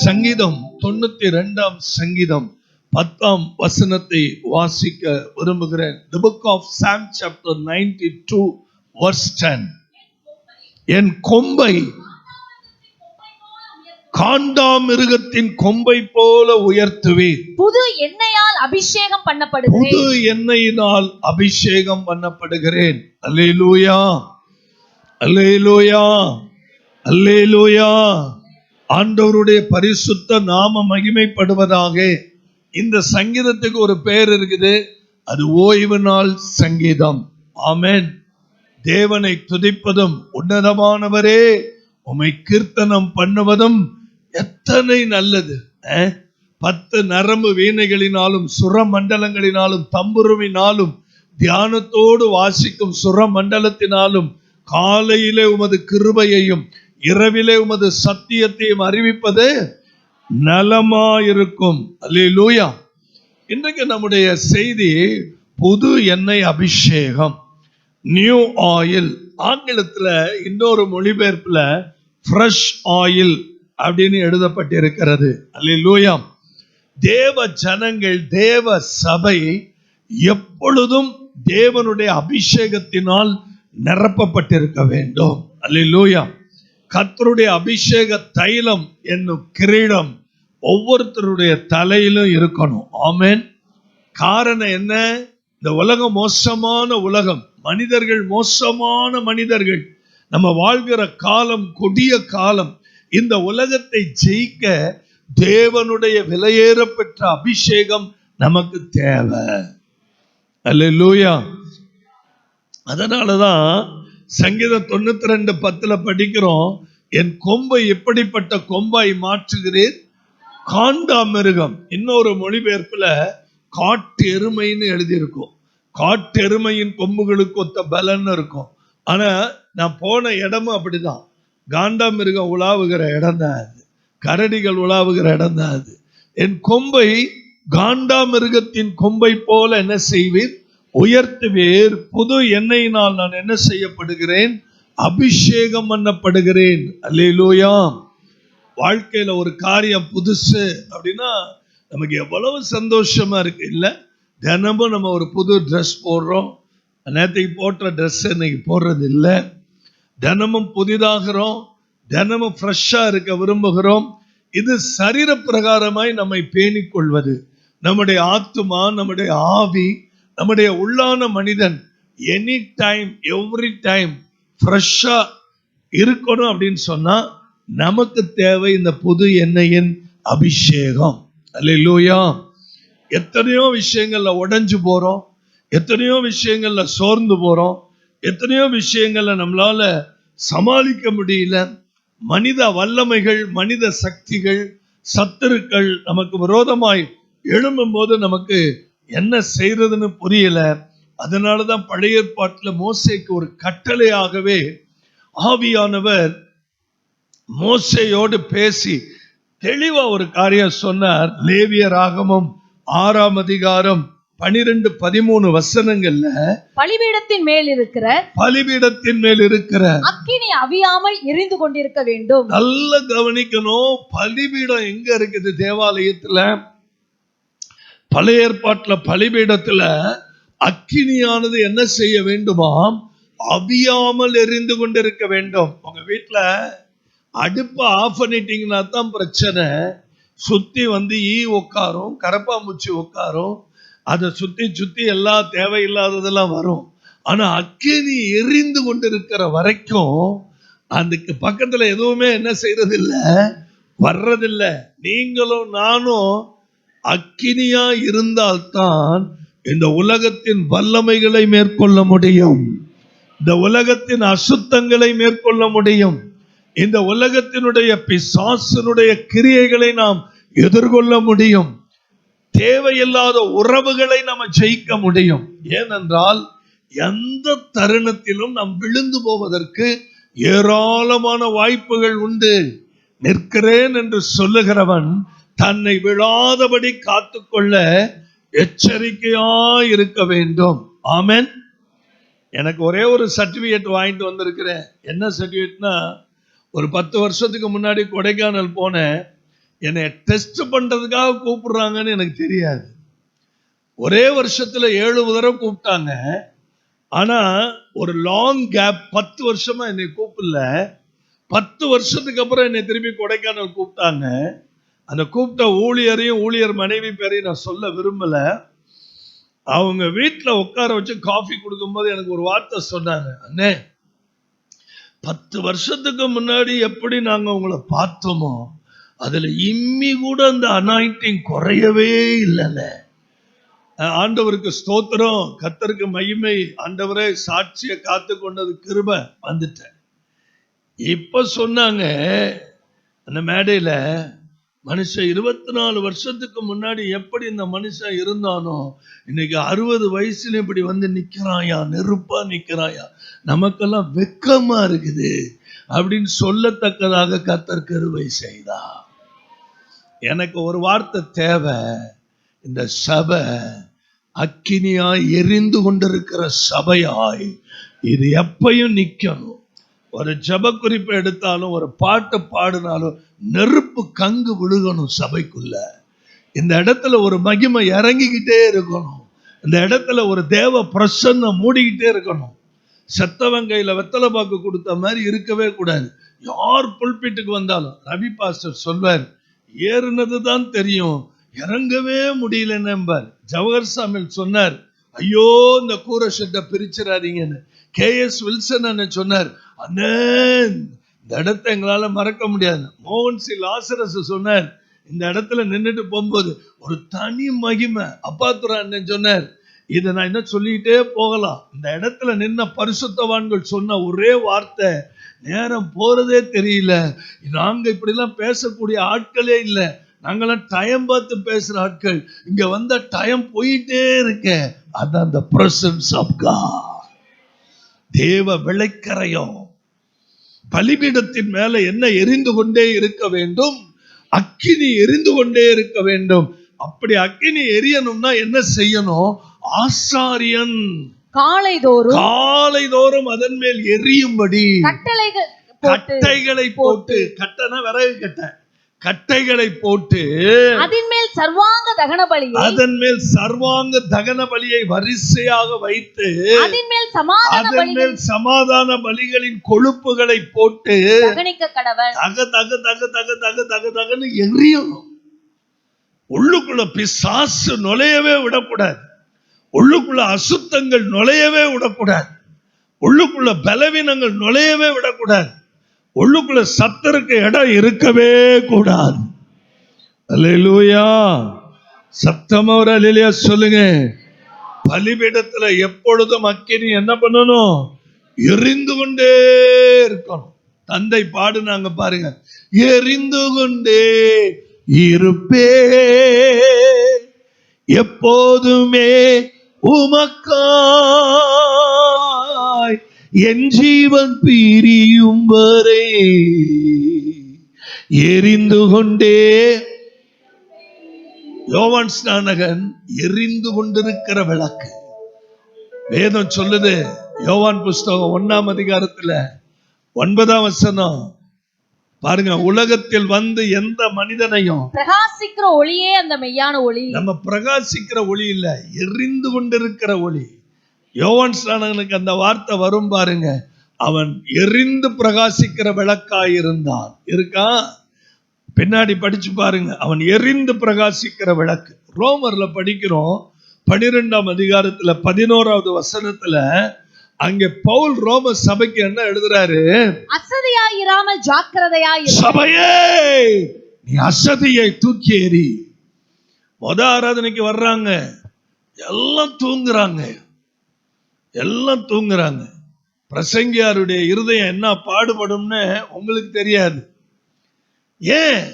சங்கீதம் 92 சங்கீதம் 10 வாசிக்க விரும்புகிறேன். The book of Psalm chapter 92 verse 10. என் கொம்பை காண்டாமிருகத்தின் கொம்பை போல உயர்த்துவேன். புது எண்ணெயால் அபிஷேகம் பண்ணப்படுகிறேன். புது எண்ணெயினால் அபிஷேகம் பண்ணப்படுகிறேன். அல்லேலூயா, அல்லேலூயா, அல்லேலூயா. ஆண்டவருடைய பரிசுத்த நாம மகிமைப்படுவதாக. இந்த சங்கீதத்துக்கு ஒரு பெயர் இருக்குது, அது ஓய்வு நாள் சங்கீதம். ஆமென். தேவனை துதிப்பதும் உன்னதமானவரே உம்மை கீர்த்தனம் பண்ணுவதும் எத்தனை நல்லது. 10 நரம்பு வீணைகளினாலும் சுர மண்டலங்களினாலும் தம்புருவினாலும் தியானத்தோடு வாசிக்கும் சுர மண்டலத்தினாலும் காலையிலே உமது கிருபையையும் இரவிலே உமது சத்தியத்தையும் அறிவிப்பது நலமாயிருக்கும். அல்லேலூயா. இன்றைக்கு நம்முடைய செய்தி புது எண்ணெய் அபிஷேகம், நியூ ஆயில். ஆங்கிலத்தில் இன்னொரு மொழிபெயர்ப்புல ஃப்ரெஷ் ஆயில் அப்படின்னு எழுதப்பட்டிருக்கிறது. அல்லேலூயா. தேவ ஜனங்கள், தேவ சபை எப்பொழுதும் தேவனுடைய அபிஷேகத்தினால் நிரப்பப்பட்டிருக்க வேண்டும். அல்லேலூயா. கர்த்தருடைய அபிஷேக தைலம் என்னும் கிரீடம் ஒவ்வொருத்தருடைய தலையிலும் இருக்கணும். ஆமென். காரணம் என்ன? இந்த உலகம் மோசமான உலகம், மனிதர்கள் மோசமான மனிதர்கள், நம்ம வாழ்கிற காலம் கொடிய காலம். இந்த உலகத்தை ஜெயிக்க தேவனுடைய விலையேறப்பெற்ற அபிஷேகம் நமக்கு தேவை. அல்லேலூயா. அதனாலதான் சங்கீதம் 92:10 படிக்கிறோம், என் கொம்பை எப்படிப்பட்ட கொம்பாய் மாற்றுகிறேன், காண்டாமிருகம். இன்னொரு மொழிபெயர்ப்புல காட்டு எருமைன்னு எழுதியிருக்கும். காட்டு எருமையின் கொம்புகளுக்கு ஒத்த பலன் இருக்கும். ஆனா நான் போன இடமும் அப்படிதான். காண்டாமிருகம் உலாவுகிற இடம் தான் அது, கரடிகள் உலாவுகிற இடம் தான் அது. என் கொம்பை காண்டாமிருகத்தின் கொம்பை போல என்ன செய்வீர், உயர்த்துவீர். புது எண்ணெயினால் நான் என்ன செய்யப்படுகிறேன், அபிஷேகம் பண்ணப்படுகிறேன். அல்லேலூயா. வாழ்க்கையில ஒரு காரியம் புதுசு அப்படின்னா நமக்கு எவ்வளவு சந்தோஷமா இருக்கு இல்ல? தினமும் நம்ம ஒரு புது ட்ரெஸ் போடுறோம். நேற்றுக்கு போட்ட ட்ரெஸ் இன்னைக்கு போடுறது இல்லை. தினமும் புதிதாகிறோம், தினமும் ஃப்ரெஷ்ஷா இருக்க விரும்புகிறோம். இது சரீர பிரகாரமாய் நம்மை பேணிக் கொள்வது. நம்முடைய ஆத்துமா, நம்முடைய ஆவி, நம்முடைய உள்ளான மனிதன் எனி டைம் எவ்ரி டைம் ஃப்ரெஷ்ஷா இருக்கணும் அப்படின்னு சொன்னா நமக்கு தேவை இந்த புது எண்ணெயின் அபிஷேகம். அல்லேலூயா. எத்தனையோ விஷயங்கள்ல உடைஞ்சு போறோம், எத்தனையோ விஷயங்கள்ல சோர்ந்து போறோம், எத்தனையோ விஷயங்கள்ல நம்மளால சமாளிக்க முடியல. மனித வல்லமைகள், மனித சக்திகள், சத்துருக்கள் நமக்கு விரோதமாய் எழும்பும் போது நமக்கு என்ன செய்யறதுன்னு புரியல. அதனாலதான் பழைய ஏற்பாட்டுல மோசேக்கு ஒரு கட்டளையாகவே ஆவியானவர் மோசேயோடு பேசி தெளிவா ஒரு காரியம் சொன்னார். லேவியராகமம் 6ஆம் அதிகாரம் 12-13 வசனங்கள்ல பலிபீடத்தின் மேல் இருக்கிற அக்கினி அவியாமல் எரிந்து கொண்டிருக்க வேண்டும். நல்ல கவனிக்கணும். பலிபீடம் எங்க இருக்குது? தேவாலயத்துல, பழைய ஏற்பாட்டுல பலிபீடத்துல அக்கினியானது என்ன செய்ய வேண்டுமாம், அவியாமல் எரிந்து கொண்டிருக்க வேண்டும். உங்க வீட்டுல அடுப்பை ஆஃப் பண்ணிட்டீங்கன்னா தான் பிரச்சனை. சுத்தி ஈ உட்காரும், கரப்பாம்பூச்சி உட்காரும், அதை சுத்தி எல்லா தேவையில்லாததெல்லாம் வரும். ஆனா அக்கினி எரிந்து கொண்டிருக்கிற வரைக்கும் அதுக்கு பக்கத்துல எதுவுமே என்ன செய்யறது இல்லை, வர்றதில்லை. நீங்களும் நானும் அக்கினியா இருந்தால்தான் இந்த உலகத்தின் வல்லமைகளை மேற்கொள்ள முடியும், இந்த உலகத்தின் அசுத்தங்களை மேற்கொள்ள முடியும், இந்த உலகத்தினுடைய பிசாசினுடைய கிரியைகளை நாம் எதிர்கொள்ள முடியும், தேவையில்லாத உறவுகளை நம்ம ஜெயிக்க முடியும். ஏனென்றால் எந்த தருணத்திலும் நாம் விழுந்து போவதற்கு ஏராளமான வாய்ப்புகள் உண்டு. நிற்கிறேன் என்று சொல்லுகிறவன் தன்னை விழாதபடி காத்துக்கொள்ள எச்சரிக்கையா இருக்க வேண்டும். ஆமென். எனக்கு ஒரே ஒரு சர்டிபிகேட் வாங்கிட்டு வந்திருக்கிறேன். என்ன சர்டிபிகேட்னா, ஒரு 10 வருஷத்துக்கு முன்னாடி கொடைக்கானல் போனேன். என்னை டெஸ்ட் பண்றதுக்காக கூப்பிடுறாங்கன்னு எனக்கு தெரியாது. ஒரே வருஷத்துல 7 தடவை கூப்பிட்டாங்க. ஆனா ஒரு லாங் கேப், 10 வருஷமா என்னை கூப்பிடல. 10 வருஷத்துக்கு அப்புறம் என்னை திரும்பி கொடைக்கானல் கூப்பிட்டாங்க. அந்த கூப்பிட்ட ஊழியரையும் ஊழியர் மனைவி பேரையும் நான் சொல்ல விரும்பல. அவங்க வீட்டுல உட்கார வச்சு காஃபி கொடுக்கும்போது எனக்கு ஒரு வார்த்தை சொன்னாங்க. அண்ணே, 10 வருஷத்துக்கு முன்னாடி எப்படி நாங்க உங்களை பார்த்தோமோ அதுல இம்மி கூட அந்த அனாயிண்டிங் குறையவே இல்லைல்ல. ஆண்டவருக்கு ஸ்தோத்திரம், கர்த்தருக்கு மகிமை. ஆண்டவரே, சாட்சியை காத்து கொண்டது கிருபை, வந்துட்டேன். இப்ப சொன்னாங்க அந்த மேடையில, மனுஷன் 24 வருஷத்துக்கு முன்னாடி எப்படி இந்த மனுஷன் இருந்தானோ இன்னைக்கு 60 வயசுல இப்படி வந்து நிக்கிறாயா, நெருப்பா நிக்கிறாயா, நமக்கெல்லாம் வெக்கமா இருக்குது அப்படின்னு சொல்லத்தக்கதாக கர்த்தர் கிருபை செய்தார். எனக்கு ஒரு வார்த்தை தேவை. இந்த சபை அக்கினியாய் எரிந்து கொண்டிருக்கிற சபையாய் இது எப்பயும் நிக்கணும். ஒரு ஜப குறிப்பை எடுத்தாலும், ஒரு பாட்டு பாடினாலும் நெருப்பு கங்கு விழுகணும் சபைக்குள்ள. இந்த இடத்துல ஒரு மகிமை இறங்கிக்கிட்டே இருக்கணும். இந்த இடத்துல ஒரு தேவ பிரசன்னம் மூடிக்கிட்டே இருக்கணும். செத்தவன் கையில வெத்தலை பாக்கு கொடுத்த மாதிரி இருக்கவே கூடாது. யார் புல்பிட்டுக்கு வந்தாலும் ரவி பாஸ்டர் சொல்வார், ஏறுனது தான் தெரியும், இறங்கவே முடியல நம்பர். ஜவஹர் சாமில் சொன்னார், ஐயோ இந்த கூரை ஷெட்டை பிரிச்சிடாதீங்கன்னு. KS வில்சன் அண்ணன் சொன்னார், அண்ணன் இந்த இடத்தை எங்களால மறக்க முடியாது. மோகன் சி லாசரஸ் சொன்னார், இந்த இடத்துல நின்றுட்டு போகும்போது ஒரு தனி மகிமை. அப்பாத்துரா அண்ணன் சொன்னார், இதை நான் என்ன சொல்லிக்கிட்டே போகலாம். இந்த இடத்துல நின்ன பரிசுத்தவான்கள் சொன்ன ஒரே வார்த்தை, நேரம் போறதே தெரியல, நாங்க இப்படிலாம் பேசக்கூடிய ஆட்களே இல்லை, நாங்களாம் டைம் பார்த்து பேசுற ஆட்கள், இங்க வந்த டைம் போயிட்டே இருக்க. அதான் the presence of God. தேவ விளைக்கரையும் பலிபீடத்தின் மேல என்ன எரிந்து கொண்டே இருக்க வேண்டும்? அக்கினி எரிந்து கொண்டே இருக்க வேண்டும். அப்படி அக்கினி எரியணும்னா என்ன செய்யணும்? ஆசாரியன் காலைதோறும் அதன் மேல் எரியும்படி கட்டைகளை போட்டு, கட்டைனா விறகு கட்டை, கட்டைகளை போட்டு அதன் மேல் சர்வாங்க தகன பலியை வரிசையாக வைத்து அதன் மேல் சமாதான பலிகளின் கொழுப்புகளை போட்டு தக தக தக தக தக தக தகன்னு எரியணும். உள்ளுக்குள்ள பிசாசு நுழையவே விடக்கூடாது. உள்ளுக்குள்ள அசுத்தங்கள் நுழையவே விடக்கூடாது. உள்ளுக்குள்ள பலவீனங்கள் நுழையவே விடக்கூடாது. உள்ளுக்குள்ள சத்தருக்கு இடம் இருக்கவே கூடாது. அல்லேலூயா. சத்தமா ஒரு அல்லேலூயா சொல்லுங்க. பலிபீடத்துல எப்பொழுதும் அக்கினி என்ன பண்ணணும்? எரிந்து கொண்டே இருக்கணும். தந்தை பாடுனாங்க பாருங்க, எரிந்து கொண்டே இருப்பே எப்போதுமே உமக்காய் என் ஜீவன் பிரியும் வரை எரிந்து கொண்டே. யோவான் ஸ்நானகன் எரிந்து கொண்டிருக்கிற விளக்கு. வேதம் சொல்லுது, யோவான் புஸ்தகம் 1ஆம் அதிகாரத்துல 9ஆம் வசனம் பாருங்க, உலகத்தில் வந்து எந்த மனிதனையும் பிரகாசிக்கிற ஒளியே அந்த மெய்யான ஒளி. நம்ம பிரகாசிக்கிற ஒளி இல்ல, எரிந்து கொண்டிருக்கிற ஒளி. யோவான் ஸ்நானகனுக்கு அந்த வார்த்தை வரும் பாருங்க, அவன் எரிந்து பிரகாசிக்கிற விளக்காயிருந்தான். இருக்கா? பின்னாடி படிச்சு பாருங்க, அவன் எரிந்து பிரகாசிக்கிற விளக்கு. ரோமர்ல படிக்கிறோம் 12ஆம் அதிகாரத்துல 11ஆவது வசனத்துல அங்கே பவுல் ரோம சபைக்கு என்ன எழுதுறாரு? அசதியாயிராமல் ஜாக்கிரதையாயிரு. சபையே, நீ அசதியை தூக்கி எறி. முத ஆராதனைக்கு வர்றாங்க, எல்லாம் தூங்குறாங்க. பிரசங்கியாருடைய இருதயம் என்ன பாடுபடும்னு உங்களுக்கு தெரியாது. ஏன்?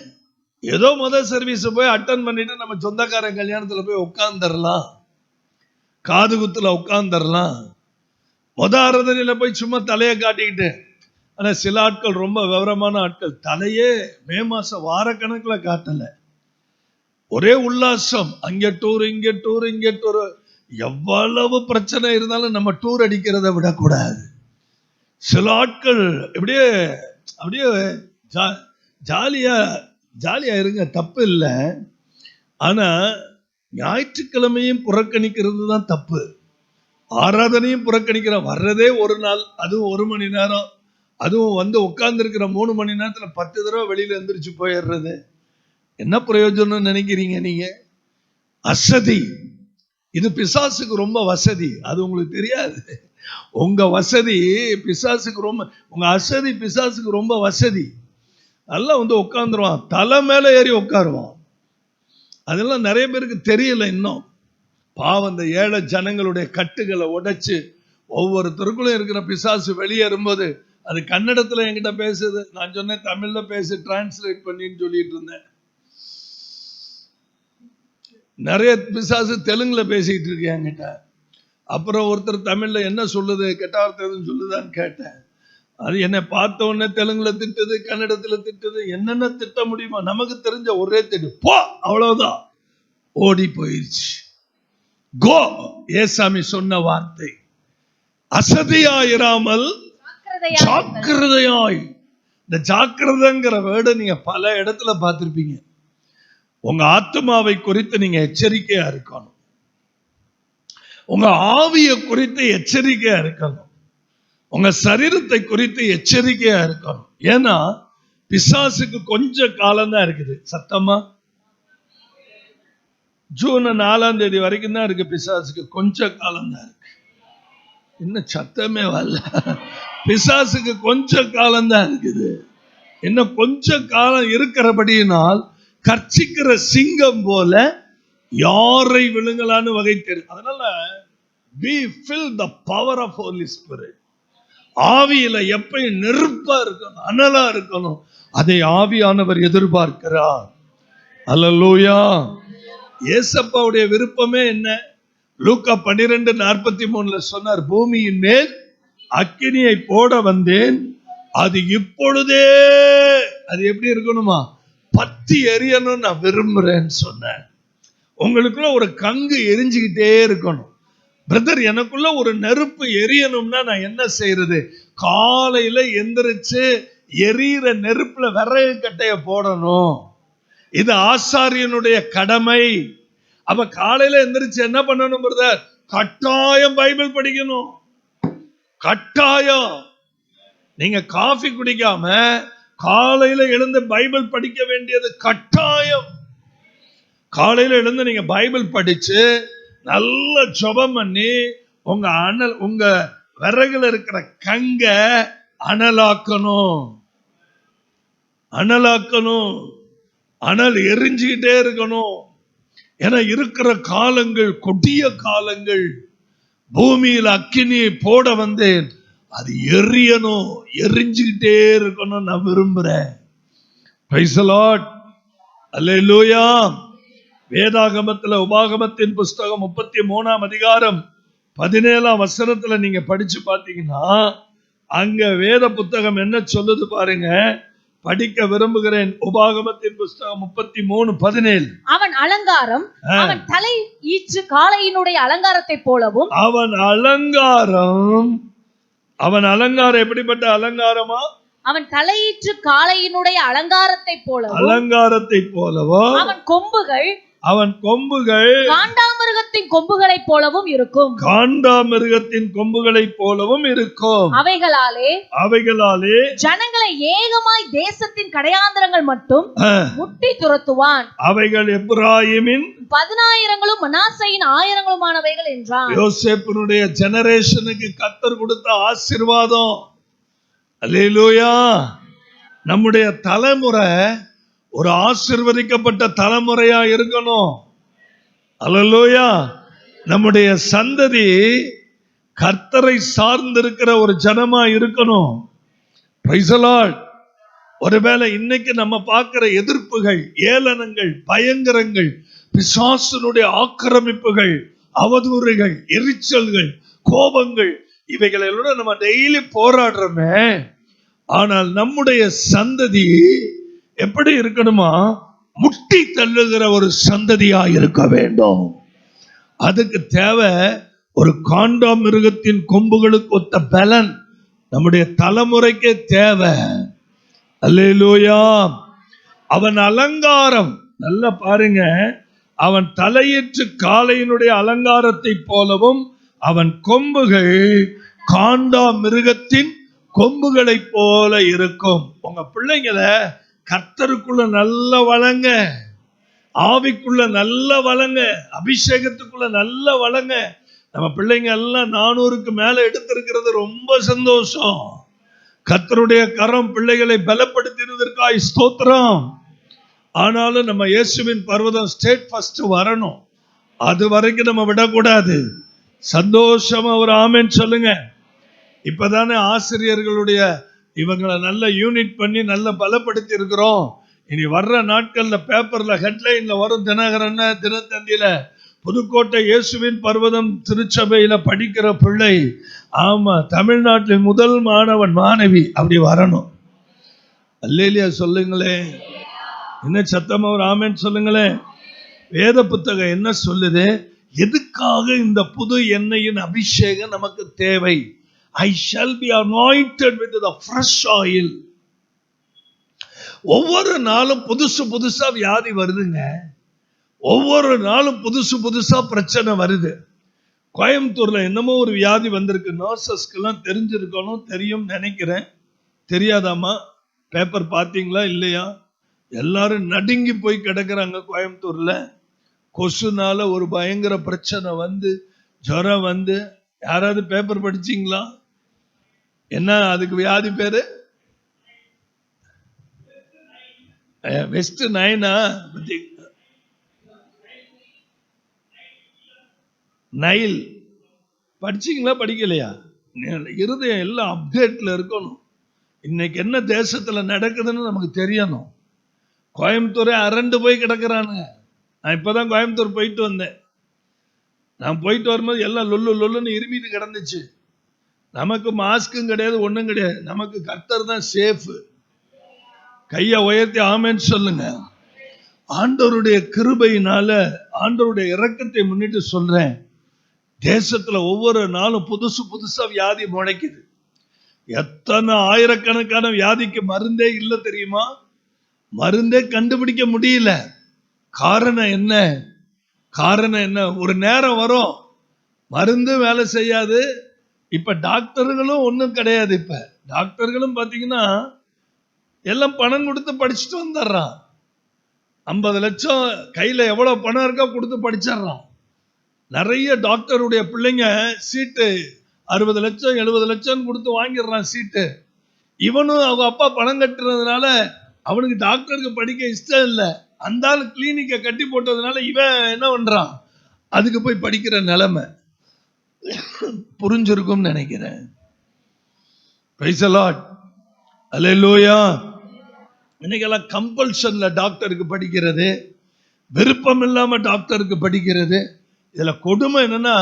ஏதோ முதல் சர்வீஸ் போய் அட்டன் பண்ணிட்டு நம்ம சொந்தக்காரன் கல்யாணத்துல போய் உட்கார்ந்துடலாம், காது குத்துல உட்கார்ந்துடலாம். முத ஆராதனையில போய் சும்மா தலையை காட்டிக்கிட்டு. ஆனா சில ஆட்கள் ரொம்ப விவரமான ஆட்கள், தலையே மே மாசம் வாரக்கணக்கில் காட்டல, ஒரே உல்லாசம், அங்க டூர் இங்க டூர் இங்க டூர். எவ்வளவு பிரச்சனை இருந்தாலும் நம்ம டூர் அடிக்கிறத விடக்கூடாது. சில ஆட்கள் அப்படியே ஜாலியா ஜாலியா இருங்க, தப்பு இல்லை. ஆனா ஞாயிற்றுக்கிழமையும் புறக்கணிக்கிறது தான் தப்பு. ஆராதனையும் புறக்கணிக்கிற, வர்றதே ஒரு நாள், அதுவும் 1 மணி நேரம், அதுவும் வந்து உட்கார்ந்து இருக்கிற 3 மணி நேரத்துல 10 தடவை வெளியில எந்திரிச்சு போயிடுறது, என்ன பிரயோஜனம் நினைக்கிறீங்க நீங்க? அசதி. இது பிசாசுக்கு ரொம்ப வசதி, அது உங்களுக்கு தெரியாது. உங்க வசதி பிசாசுக்கு ரொம்ப, உங்க அசதி பிசாசுக்கு ரொம்ப வசதி. நல்லா வந்து உட்கார்ந்துருவான், தலை மேல ஏறி உட்காருவான். அதெல்லாம் நிறைய பேருக்கு தெரியல இன்னும். பாவம், இந்த ஏழை ஜனங்களுடைய கட்டுகளை உடைச்சு ஒவ்வொருத்தருக்குள்ளும் இருக்கிற பிசாசு வெளியேறும்போது, அது கன்னடத்துல என்கிட்ட பேசுது, நான் சொன்னேன் தமிழ்ல பேசு, டிரான்ஸ்லேட் பண்ணின்னு சொல்லிட்டு இருந்தேன். நிறைய பிசாசு தெலுங்குல பேசிட்டு இருக்கேன் என்கிட்ட. அப்புறம் ஒருத்தர் தமிழ்ல என்ன சொல்லுது, கெட்டார்த்தம் சொல்லுதான்னு கேட்டேன். அது என்னை பார்த்த உடனே தெலுங்குல திட்டுது, கன்னடத்துல திட்டுது, என்னென்ன திட்ட முடியுமா? நமக்கு தெரிஞ்ச ஒரே திட்டு, போ, அவ்வளவுதான், ஓடி போயிடுச்சு. கோ, ஏசாமி சொன்ன வார்த்தை. அசதியாயிராமல் ஜாக்கிரதையாய். இந்த ஜாக்கிரதைங்கிற வேர்டை நீங்க பல இடத்துல பார்த்திருப்பீங்க. உங்க ஆத்மாவை குறித்து நீங்க எச்சரிக்கையா இருக்கணும். உங்க ஆவியை குறித்து எச்சரிக்கையா இருக்கணும். உங்க சரீரத்தை குறித்து எச்சரிக்கையா இருக்கணும். ஏன்னா பிசாசுக்கு கொஞ்ச காலம் தான் இருக்குது. சத்தமா, ஜூன் 4ஆம் தேதி வரைக்கும் தான் இருக்கு. பிசாசுக்கு கொஞ்ச காலம் தான் இருக்கு. இன்னும் சத்தமே வரல. பிசாசுக்கு கொஞ்ச காலம் தான் இருக்குது. இன்னும் கொஞ்ச காலம் இருக்கிறபடியினால் கர்ச்சிக்கிற சிங்கம் போல யாரை விழுங்கலான்னு வகை தெரியும். அதனால be filled the power of Holy Spirit. ஆவியில எப்பயும் நெருப்பா இருக்கணும், அனலா இருக்கணும். அதை ஆவியானவர் எதிர்பார்க்கிறார். அல்லேலூயா. ஏசப்பாவுடைய விருப்பமே என்ன? லூக்கா 12:43 சொன்னார், பூமியின் மேல் அக்கினியை போட வந்தேன், அது இப்பொழுதே, அது எப்படி இருக்கணுமா, பத்தி எரியணும் நான் விரும்புறேன்னு சொன்னேன். உங்களுக்குள்ள ஒரு கங்கு எரிஞ்சுக்கிட்டே இருக்கணும். பிரதர், எனக்குள்ள ஒரு நெருப்பு எரியணும்னா நான் என்ன செய்யறது? காலையில எந்திரிச்சு எரியிற நெருப்புல விறகு கட்டைய போடணும். இது ஆசாரியனுடைய கடமை. அப்ப காலையில எந்திரிச்சு என்ன பண்ணணும் பிரதர்? கட்டாயம் பைபிள் படிக்கணும். கட்டாயம். நீங்க காஃபி குடிக்காம காலையில எழுந்து பைபிள் படிக்க வேண்டியது கட்டாயம். காலையில எழுந்து நீங்க பைபிள் படிச்சு நல்ல ஜெபம் பண்ணி உங்க அனல், உங்க விறகுல இருக்கிற கங்க அனலாக்கணும். அனலாக்கணும். அனல் எரிஞ்சுக்கிட்டே இருக்கணும். ஏன்னா இருக்கிற காலங்கள் கொடிய காலங்கள். பூமியில் அக்கினியை போட வந்தேன், அது எரியணும், எரிஞ்சுக்கிட்டே இருக்கணும் நான் விரும்புறேன். Price the Lord. அல்லேலூயா. வேதாகமத்துல உபாகமத்தின் புஸ்தகம் 33ஆம் அதிகாரம் 17ஆம் வசனத்துல நீங்க படிச்சு பாத்தீங்கன்னா, அங்க வேத புத்தகம் என்ன சொல்லுது பாருங்க. படிக்க விரும்புகிறேன். உபாகமத்தின் புஸ்தகம் 33:17. அவன் அலங்காரம் அவன் தலை ஈற்று காளையினுடைய அலங்காரத்தை போலவும். அவன் அலங்காரம் எப்படிப்பட்ட அலங்காரமா? அவன் தலையீற்று காளையினுடைய அலங்காரத்தை போலவும். அலங்காரத்தை போலவும். அவன் கொம்புகள் காண்டாமிருகத்தின் கொம்புகளை போலவும் இருக்கும். காண்டாமிருகத்தின் கொம்புகளை போலவும் இருக்கும். அவைகளாலே ஜனங்களை ஏகமாய் தேசத்தின் கடையாந்தரங்கள் மட்டும் முட்டி துரத்துவான். அவைகள் எப்பிராயீமின் 10,000ங்களும் மனாசேயின் 1000ங்களுமானவைகள் என்றான். யோசேப்பினுடைய ஜெனரேஷனுக்கு கர்த்தர் கொடுத்த ஆசீர்வாதம். அல்லேலூயா. நம்முடைய தலைமுறை ஒரு ஆசீர்வதிக்கப்பட்ட தலைமுறையா இருக்கணும். அல்லேலூயா. நம்முடைய சந்ததி கர்த்தரை சார்ந்திருக்கிற ஒரு ஜனமா இருக்கணும். Price the Lord. ஒருவேளை இன்னைக்கு நம்ம பார்க்கிற எதிர்ப்புகள், ஏளனங்கள், பயங்கரங்கள், பிசாசுனுடைய ஆக்கிரமிப்புகள், அவதூறுகள், எரிச்சல்கள், கோபங்கள், இவைகளோட நம்ம டெய்லி போராடுறோமே. ஆனால் நம்முடைய சந்ததி எப்படி இருக்கணுமா? முட்டி தள்ளுகிற ஒரு சந்ததியா இருக்க வேண்டும். அதுக்கு தேவை ஒரு காண்டாமிருகத்தின் கொம்புகளுக்கு ஒத்த பலன் நம்முடைய தலைமுறைக்கே தேவை. அல்லேலூயா. அவன் அலங்காரம் நல்லா பாருங்க, அவன் தலையிற்று காளையினுடைய அலங்காரத்தை போலவும் அவன் கொம்புகள் காண்டா மிருகத்தின் கொம்புகளை போல இருக்கும். உங்க பிள்ளைங்களை கர்த்தருக்குள்ள நல்ல வளங்க, ஆவிக்குள்ள நல்ல வளங்க, அபிஷேகத்துக்குள்ள நல்ல வளங்க. நம்ம பிள்ளைங்க எல்லாம் 400க்கு மேல எடுத்திருக்கிறது ரொம்ப சந்தோஷம். கர்த்தருடைய கரம் பிள்ளைகளை பலப்படுத்தினதற்காய் ஸ்தோத்திரம். ஆனாலும் நம்ம இயேசுவின் பர்வதம் ஸ்டேட் ஃபர்ஸ்ட் வரணும். அது வரைக்கும் நம்ம விடக்கூடாது. சந்தோஷமா ஒரு ஆமென் சொல்லுங்க. இப்பதானே ஆசிரியர்களுடைய இவங்களை நல்ல யூனிட் பண்ணி நல்ல பலப்படுத்தி இருக்கிறோம். இனி வர்ற நாட்கள்ல பேப்பர்ல ஹெட்லைன்ல வரும், தினகரன் தினத்தந்தியில புதுக்கோட்டை இயேசுவின் பர்வதம் திருச்சபையில படிக்கிற பிள்ளை, ஆமா தமிழ்நாட்டில் முதல் மாணவன் மாணவி அப்படி வரணும். அல்லேலியா சொல்லுங்களே, என்ன சத்தமா ஒரு ஆமென் சொல்லுங்களேன். வேத புத்தகம் என்ன சொல்லுது? எதுக்காக இந்த புது எண்ணெயின் அபிஷேகம் நமக்கு தேவை? I shall be anointed with the fresh oil. ஒவ்வொரு நாளும் புதுசு புதுசா வியாதி வருதுங்க. ஒவ்வொரு நாளும் புதுசு புதுசா பிரச்சனை வருது. கோயம்புத்தூர்ல என்னமோ ஒரு வியாதி வந்திருக்கு. நர்சஸ்க்கெல்லாம் தெரிஞ்சிருக்கணும், தெரியும் நினைக்கிறேன். தெரியாதாமா? பேப்பர் பார்த்தீங்களா இல்லையா? எல்லாரும் நடுங்கி போய் கிடக்குறாங்க கோயம்புத்தூர்ல. கொசுனால ஒரு பயங்கர பிரச்சனை வந்து, ஜுரம் வந்து. யாராவது பேப்பர் படிச்சீங்களா? என்ன அதுக்கு வியாதி பேரு? வெஸ்ட் நைனா? நைல் படிச்சீங்களா படிக்கலையா? இருதயம் எல்லாம் அப்டேட்ல இருக்கணும். இன்னைக்கு என்ன தேசத்துல நடக்குதுன்னு நமக்கு தெரியணும். கோயம்புத்தூரே அரண்டு போய் கிடக்குறானுங்க. நான் இப்பதான் கோயம்புத்தூர் போயிட்டு வந்தேன். நான் போயிட்டு வரும்போது எல்லாம் லொல்லு லொல்லுன்னு இருமிட்டு கிடந்துச்சு. நமக்கு மாஸ்க்கும் கிடையாது, ஒன்றும் கிடையாது. நமக்கு கர்த்தர் தான் சேஃப். கையை உயர்த்தி ஆமென் சொல்லுங்க. ஆண்டவருடைய கிருபையினால, ஆண்டவருடைய இரக்கத்தை முன்னிட்டு சொல்றேன், தேசத்துல ஒவ்வொரு நாளும் புதுசு புதுசா வியாதி முளைக்குது. எத்தனை ஆயிரக்கணக்கான வியாதிக்கு மருந்தே இல்லை தெரியுமா? மருந்தே கண்டுபிடிக்க முடியல. காரணம் என்ன? காரணம் என்ன? ஒரு நேரம் வரும் மருந்து வேலை செய்யாது. இப்ப டாக்டர்களும் ஒன்றும் கிடையாது. இப்ப டாக்டர்களும் பாத்தீங்கன்னா எல்லாம் பணம் கொடுத்து படிச்சுட்டு வந்துடுறான். 50 லட்சம் கையில எவ்வளவு பணம் இருக்கோ கொடுத்து படிச்சிடறான். நிறைய டாக்டருடைய பிள்ளைங்க சீட்டு 60 லட்சம் 70 லட்சம் கொடுத்து வாங்கிடுறான் சீட்டு. இவனும் அவங்க அப்பா பணம் கட்டுறதுனால அவனுக்கு டாக்டருக்கு படிக்க இஷ்டம் இல்லை. அந்த ஆள் கிளினிக்கை கட்டி போட்டதுனால இவன் என்ன பண்றான்? அதுக்கு போய் படிக்கிற நிலைமை. புரிஞ்சிருக்கும் நினைக்கிறேன். Praise the Lord. அல்லேலூயா. இன்னைக்கெல்லாம் கம்பல்ஷன்ல டாக்டருக்கு படிக்கிறது, விருப்பம் இல்லாம டாக்டருக்கு படிக்கிறது. இதுல கொடுமை என்னன்னா,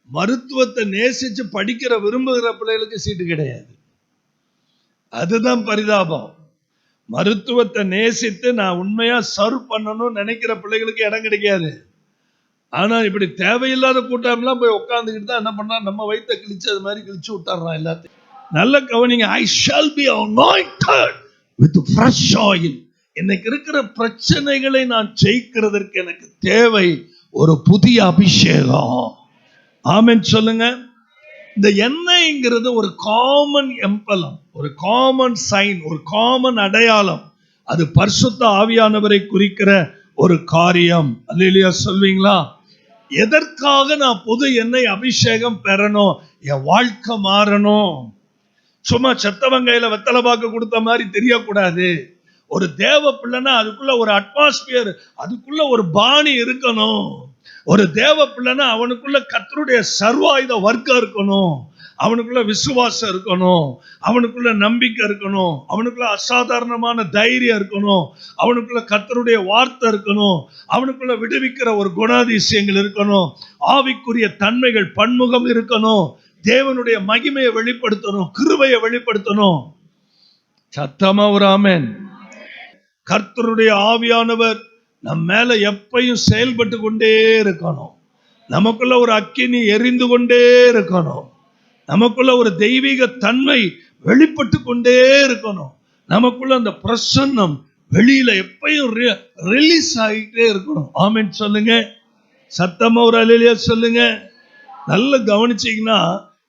மருத்துவத்தை நேசிச்சு படிக்கிற விரும்புகிற பிள்ளைகளுக்கு சீட்டு கிடையாது. அதுதான் பரிதாபம். மருத்துவத்தை நேசித்து நான் உண்மையா சர்வ் பண்ணணும்னு நினைக்கிற பிள்ளைகளுக்கு இடம் கிடைக்காது. ஆனா இப்படி தேவையில்லாத கூட்டம்லாம் போய் உட்காந்துக்கிட்டு தான் என்ன பண்ணா, நம்ம வயிற்ற கிழிச்சு அது மாதிரி கிழிச்சு விட்டுறான் எல்லாத்தையும். நல்ல கவனிங்க. I shall be anointed with fresh oil. இன்னைக்கு இருக்கிற பிரச்சனைகளை நான் ஜெயிக்கிறதற்கு எனக்கு தேவை ஒரு புதிய அபிஷேகம். ஆமென் சொல்லுங்க. இந்த எண்ணெய்ங்கிறது ஒரு காமன் எம்பலம், ஒரு காமன் சைன், ஒரு காமன் அடையாளம். அது பரிசுத்த ஆவியானவரை குறிக்கிற ஒரு காரியம். அல்லேலூயா சொல்வீங்களா? எதற்காக நான் புது எண்ணெய் அபிஷேகம் பெறணும்? என் வாழ்க்கை மாறணும். சும்மா செத்தவங்கையில வெத்தலை பாக்கு கொடுத்த மாதிரி தெரியக்கூடாது. ஒரு தேவ பிள்ளைன்னா அதுக்குள்ள ஒரு அட்மாஸ்பியர், அதுக்குள்ள ஒரு பாணி இருக்கணும். ஒரு தேவ பிள்ளைன்னா அவனுக்குள்ள கர்த்தருடைய சர்வாயுத வர்க்கம் இருக்கணும். அவனுக்குள்ள விசுவாசம் இருக்கணும், அவனுக்குள்ள நம்பிக்கை இருக்கணும், அவனுக்குள்ள அசாதாரணமான தைரியம் இருக்கணும், அவனுக்குள்ள கர்த்தருடைய வார்த்தை இருக்கணும், அவனுக்குள்ள விடுவிக்கிற ஒரு குணாதிசயங்கள் இருக்கணும், ஆவிக்குரிய தன்மைகள் பன்முகம் இருக்கணும், தேவனுடைய மகிமையை வெளிப்படுத்தணும், கிருபையை வெளிப்படுத்தணும். சத்தமா ஒரு ஆமென். கர்த்தருடைய ஆவியானவர் நம் மேல எப்பையும் செயல்பட்டு கொண்டே இருக்கணும். நமக்குள்ள ஒரு அக்கினி எரிந்து கொண்டே இருக்கணும். நமக்குள்ள ஒரு தெய்வீக தன்மை வெளிப்பட்டு கொண்டே இருக்கணும். நமக்குள்ள அந்த பிரசன்னம் வெளியில எப்பயும் ரிலீஸ் ஆகிட்டே இருக்கணும். ஆமென் சொல்லுங்க. சத்தமா ஒரு அல்லேலூயா சொல்லுங்க. நல்ல கவனிச்சீங்கன்னா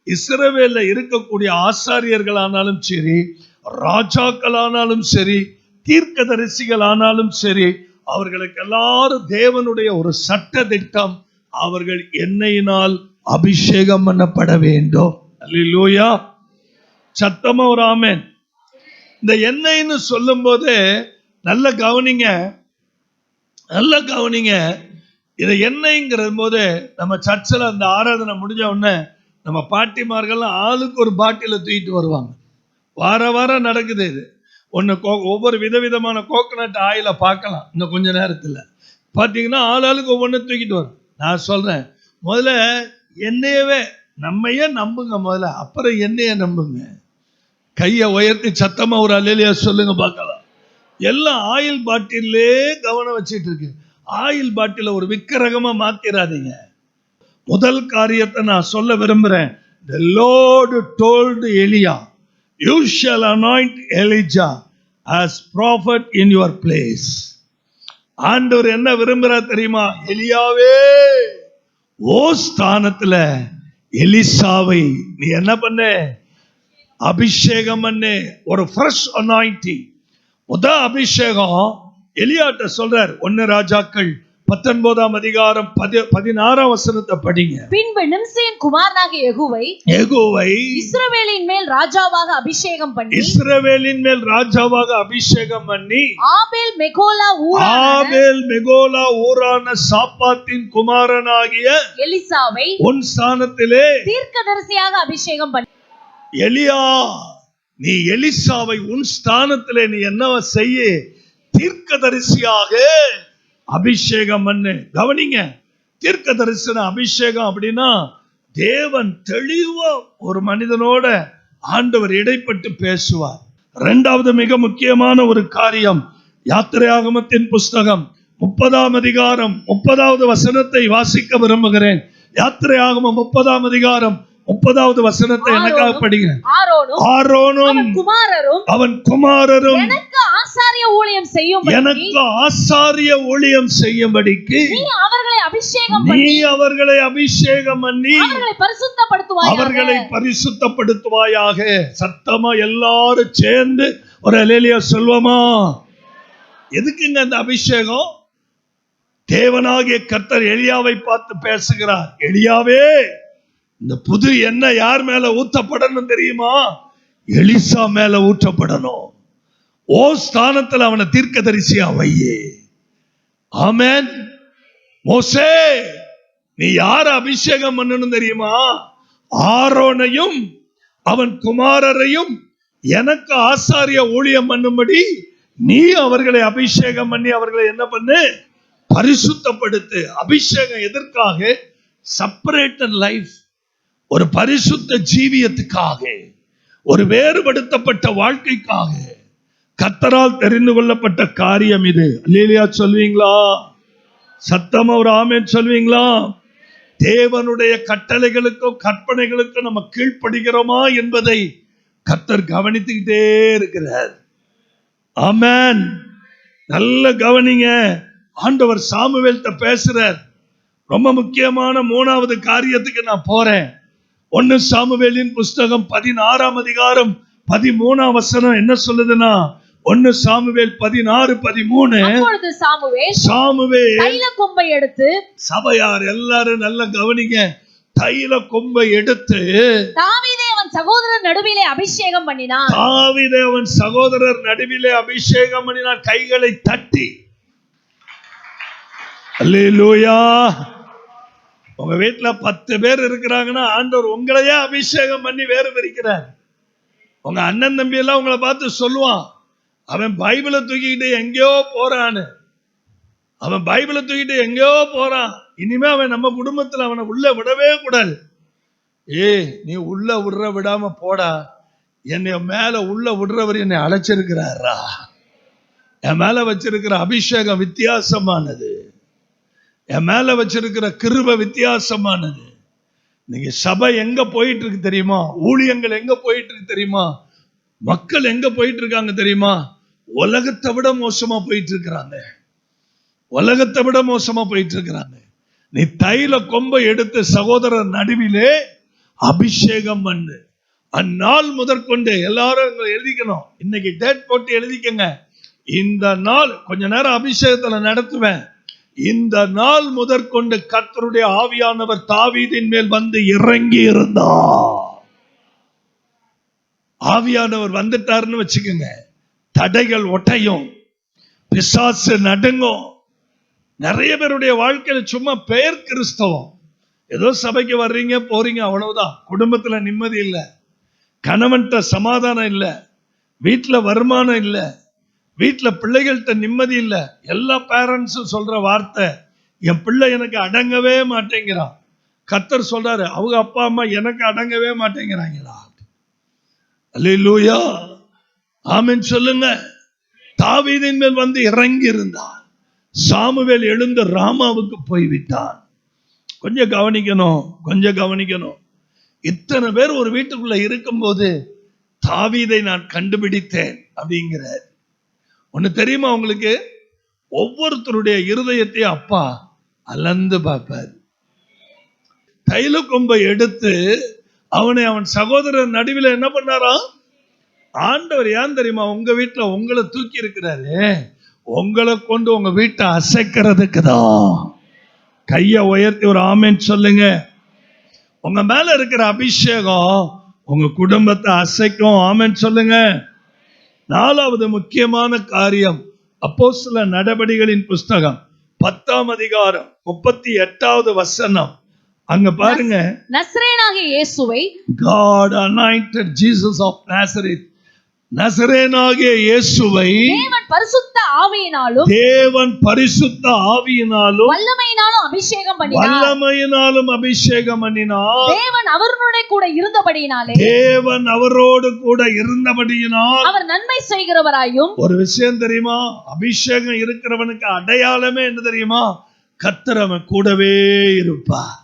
இஸ்ரவேல்ல இருக்கக்கூடிய ஆசாரியர்கள் ஆனாலும் சரி, ராஜாக்கள் ஆனாலும் சரி, தீர்க்கதரிசிகள் ஆனாலும் சரி, அவர்களுக்கு எல்லாரும் தேவனுடைய ஒரு சட்ட திட்டம், அவர்கள் எண்ணெயினால் அபிஷேகம் பண்ணப்பட வேண்டும். அல்லேலூயா. சத்தமா ஒரு ஆமென். இந்த எண்ணெய்னு சொல்லும் போது நல்ல கவனிங்க, நல்ல கவனிங்க. இதை எண்ணெய்ங்கிற போது நம்ம சர்ச்சில் அந்த ஆராதனை முடிஞ்ச உடனே நம்ம பாட்டிமார்கள்லாம் ஆளுக்கு ஒரு பாட்டில தூக்கிட்டு வருவாங்க. வாரம் நடக்குது இது. ஒவ்வொரு விதவிதமான கோகனட் ஆயில பார்க்கலாம். இன்னும் கொஞ்ச நேரத்தில் பார்த்தீங்கன்னா ஆளுக்கு ஒவ்வொன்று தூக்கிட்டு வரும். நான் சொல்றேன், முதல்ல எண்ணெயவே நம்மையே நம்புங்க முதல்ல, அப்புறம் எண்ணெயை நம்புங்க. கையை உயர்த்தி சத்தமா ஒரு அல்லேலூயா சொல்லுங்க பார்க்கலாம். எல்லாம் ஆயில் பாட்டிலே கவனம் வச்சிட்டு இருக்கு. ஆயில் பாட்டில ஒரு விக்கிரகமா மாத்திராதீங்க. முதல் காரியத்தை நான் சொல்ல விரும்புறேன். The Lord told Elijah, you shall anoint Elijah as prophet in your place. ஆண்டவர் என்ன விரும்புறார் தெரியுமா? எலியாவே, ஓ ஸ்தானத்துல எலிசாவை நீ என்ன பண்ண? அபிஷேகம் பண்ணு. ஒரு ஃப்ரெஷ் அனாயிண்டிங். முதல் அபிஷேகம் எலியாட்ட சொல்றார். 1 ராஜாக்கள் 19ஆம் அதிகாரம் 16ஆம் வசனத்தை படிங்க. பின்பு நிம்சியின் குமாரனாகிய யெகூவை இஸ்ரவேலின் மேல் ராஜாவாக அபிஷேகம் பண்ணி ஆபேல் மெகோலா ஊரான சாப்பாத்தின் குமாரனாகிய எலிசாவை உன் ஸ்தானத்திலே தீர்க்கதரிசியாக அபிஷேகம் பண்ணி. எலியா, நீ எலிசாவை உன் ஸ்தானத்திலே நீ என்ன செய்ய? தீர்க்கதரிசியாக அபிஷேகம் பண்ணு. கவனிங்க, தீர்க்க தரிசன அபிஷேகம் அப்படின்னா தேவன் தெளிவா ஒரு மனிதனோட ஆண்டவர் இடைப்பட்டு பேசுவார். இரண்டாவது மிக முக்கியமான ஒரு காரியம், யாத்திரையாகமத்தின் புஸ்தகம் 30ஆம் அதிகாரம் 30வது வசனத்தை வாசிக்க விரும்புகிறேன். யாத்திரையாகமம் 30ஆம் அதிகாரம் 30வது வசனத்தை எனக்காக படிங்க. ஆரோனும் அவன் குமாரரும் எனக்கு ஆசாரிய ஊழியம் செய்யும்படிக்கு நீ அவர்களை அபிஷேகம் பண்ணி அவர்களை பரிசுத்தப்படுத்துவாயாக. சத்தமா எல்லாரும் சேர்ந்து ஒரு அல்லேலூயா சொல்வோமா? எதுக்குங்க அந்த அபிஷேகம்? தேவனாகிய கர்த்தர் எலியாவை பார்த்து பேசுகிறார். எலியாவே, இந்த புது எண்ணெய் யார் மேல ஊற்றப்படணும் தெரியுமா? எலிசா மேல ஊற்றப்படணும். ஓ ஸ்தானத்தில் அவனை தீர்க்கதரிசியா வையே. ஆமென். மோசே, நீ யார அபிஷேகம் பண்ணணும் தெரியுமா? ஆரோனையும் அவன் குமாரரையும் எனக்கு ஆசாரிய ஊழியம் பண்ணும்படி நீ அவர்களை அபிஷேகம் பண்ணி அவர்களை என்ன பண்ணு? பரிசுத்தப்படுத்து. அபிஷேகம் எதற்காக? செப்பரேட்டட் லைஃப், ஒரு பரிசுத்த ஜீவியத்துக்காக, ஒரு வேறுபடுத்தப்பட்ட வாழ்க்கைக்காக கர்த்தரால் தெரிந்து கொள்ளப்பட்ட காரியம் இது. அல்லேலூயா சொல்வீங்களா? சத்தமா ஒரு ஆமென் சொல்வீங்களா? தேவனுடைய கட்டளைகளுக்கும் கற்பனைகளுக்கும் நம்ம கீழ்ப்படுகிறோமா என்பதை கர்த்தர் கவனித்துக்கிட்டே இருக்கிறார். ஆமென். நல்ல கவனிங்க. ஆண்டவர் சாமுவேல்கிட்ட பேசுறார். ரொம்ப முக்கியமான 3வது காரியத்துக்கு நான் போறேன். 1 சாமுவேலின் புஸ்தகம் 16ஆம் அதிகாரம் 13ஆம் வசனம் என்ன சொல்லுதுன்னா, 1 சாமுவேல் 16:13. அப்பொழுது சாமுவேல் தைல கொம்பை எடுத்து, சபையார் எல்லாரும் நல்ல கவனிங்க, தைல கொம்பை எடுத்து தாவீதை அவன் சகோதரர் நடுவிலே அபிஷேகம் பண்ணினான். தாவீதை அவன் சகோதரர் நடுவிலே அபிஷேகம் பண்ணினான். கைகளை தட்டி அல்லேலூயா. உங்க வீட்டுல 10 பேர் இருக்கிறாங்கன்னா ஆண்டவர் உங்களையே அபிஷேகம் பண்ணி வேறு பிரிக்கிறார். உங்க அண்ணன் தம்பி எல்லாம் உங்களை பார்த்து சொல்லுவான், அவன் பைபிளை தூக்கிட்டு எங்கேயோ போறான்னு. அவன் பைபிளை தூக்கிட்டு எங்கேயோ போறான். இனிமே அவன் நம்ம குடும்பத்துல அவனை உள்ள விடவே கூடாது. நீ உள்ள விடாம போடா. என்னை மேல உள்ள விடுறவர் என்னை அழைச்சிருக்கிறாரா. என் மேல வச்சிருக்கிற அபிஷேகம் வித்தியாசமானது. என் மேல வச்சிருக்கிற கிருபை வித்தியாசமானது. நீங்க சபை எங்க போயிட்டு இருக்கு தெரியுமா? ஊழியங்கள் எங்க போயிட்டு இருக்கு தெரியுமா? மக்கள் எங்க போயிட்டு இருக்காங்க தெரியுமா? உலகத்தை விட மோசமா போயிட்டு இருக்கிறாங்க. உலகத்தை விட மோசமா போயிட்டு இருக்கிறாங்க. நீ தைல கொம்பை எடுத்து சகோதரர் நடுவிலே அபிஷேகம் பண்ணு. அந்நாள் முதற்கொண்டு எல்லாரும் எழுதிக்கணும். இன்னைக்கு டேட் போட்டு எழுதிக்கங்க. இந்த நாள் கொஞ்ச நேரம் அபிஷேகத்துல நடத்துவேன். இந்த நாள் முதற்கொண்டு கர்த்தருடைய ஆவியானவர் தாவீதின் மேல் வந்து இறங்கி இருந்தார். ஆவியானவர் வந்துட்டாருன்னு வச்சுக்கோங்க, தடைகள் ஒட்டையும், பிசாசு நடுங்கும். நிறைய பேருடைய வாழ்க்கையில சும்மா பெயர் கிறிஸ்தவம், ஏதோ சபைக்கு வர்றீங்க போறீங்க அவ்வளவுதான். குடும்பத்துல நிம்மதி இல்லை, கணவன்கிட்ட சமாதானம் இல்லை, வீட்டுல வருமானம் இல்லை, வீட்டுல பிள்ளைகள்கிட்ட நிம்மதி இல்லை. எல்லா பேரண்ட்ஸும் சொல்ற வார்த்தை, என் பிள்ளை எனக்கு அடங்கவே மாட்டேங்கிறான். கர்த்தர் சொல்றாரு, அவங்க அப்பா அம்மா எனக்கு அடங்கவே மாட்டேங்கிறாங்களா? அல்லேலூயா, ஆமென் சொல்லுங்க. தாவீதின் மேல் வந்து இறங்கி இருந்தார். சாமுவேல் எழுந்து ராமாவுக்கு போய்விட்டான். கொஞ்சம் கவனிக்கணும். இத்தனை பேர் ஒரு வீட்டுக்குள்ள இருக்கும்போது தாவீதை நான் கண்டுபிடித்தேன் அப்படிங்கிறார். ஒண்ணு தெரியுமா உங்களுக்கு? ஒவ்வொருத்தருடைய இருதயத்தையும் அப்பா அளந்து பார்ப்பார். தைல கொம்பை எடுத்து அவன் சகோதரர் நடுவில் என்ன பண்ணாராம்? ஆண்டவர் ஏன் தெரியுமா உங்க வீட்டுல உங்களை தூக்கி இருக்கிறாரு? உங்களை கொண்டு உங்க வீட்டை அசைக்கிறதுக்கு தான். கைய உயர்த்தி ஒரு ஆமென் சொல்லுங்க. உங்க மேல இருக்கிற அபிஷேகம் உங்க குடும்பத்தை அசைக்கும். ஆமென் சொல்லுங்க. நாலாவது முக்கியமான காரியம், அப்போஸ்தலர் நடபடிகளின் புஸ்தகம் 10ஆம் அதிகாரம் 38வது வசனம். அங்க பாருங்க, நசரேயனாகிய இயேசுவை God anointed Jesus of Nazareth. நசரேயனாகிய இயேசுவை தேவன் பரிசுத்த ஆவியினாலும் வல்லமையினாலும் அபிஷேகம் பண்ணினார். தேவன் அவரோடு கூட இருந்தபடியினால் அவர் நன்மை செய்கிறவராயும். ஒரு விஷயம் தெரியுமா? அபிஷேகம் இருக்கிறவனுக்கு அடையாளமே என்ன தெரியுமா? கர்த்தர் அவன் கூடவே இருப்பார்.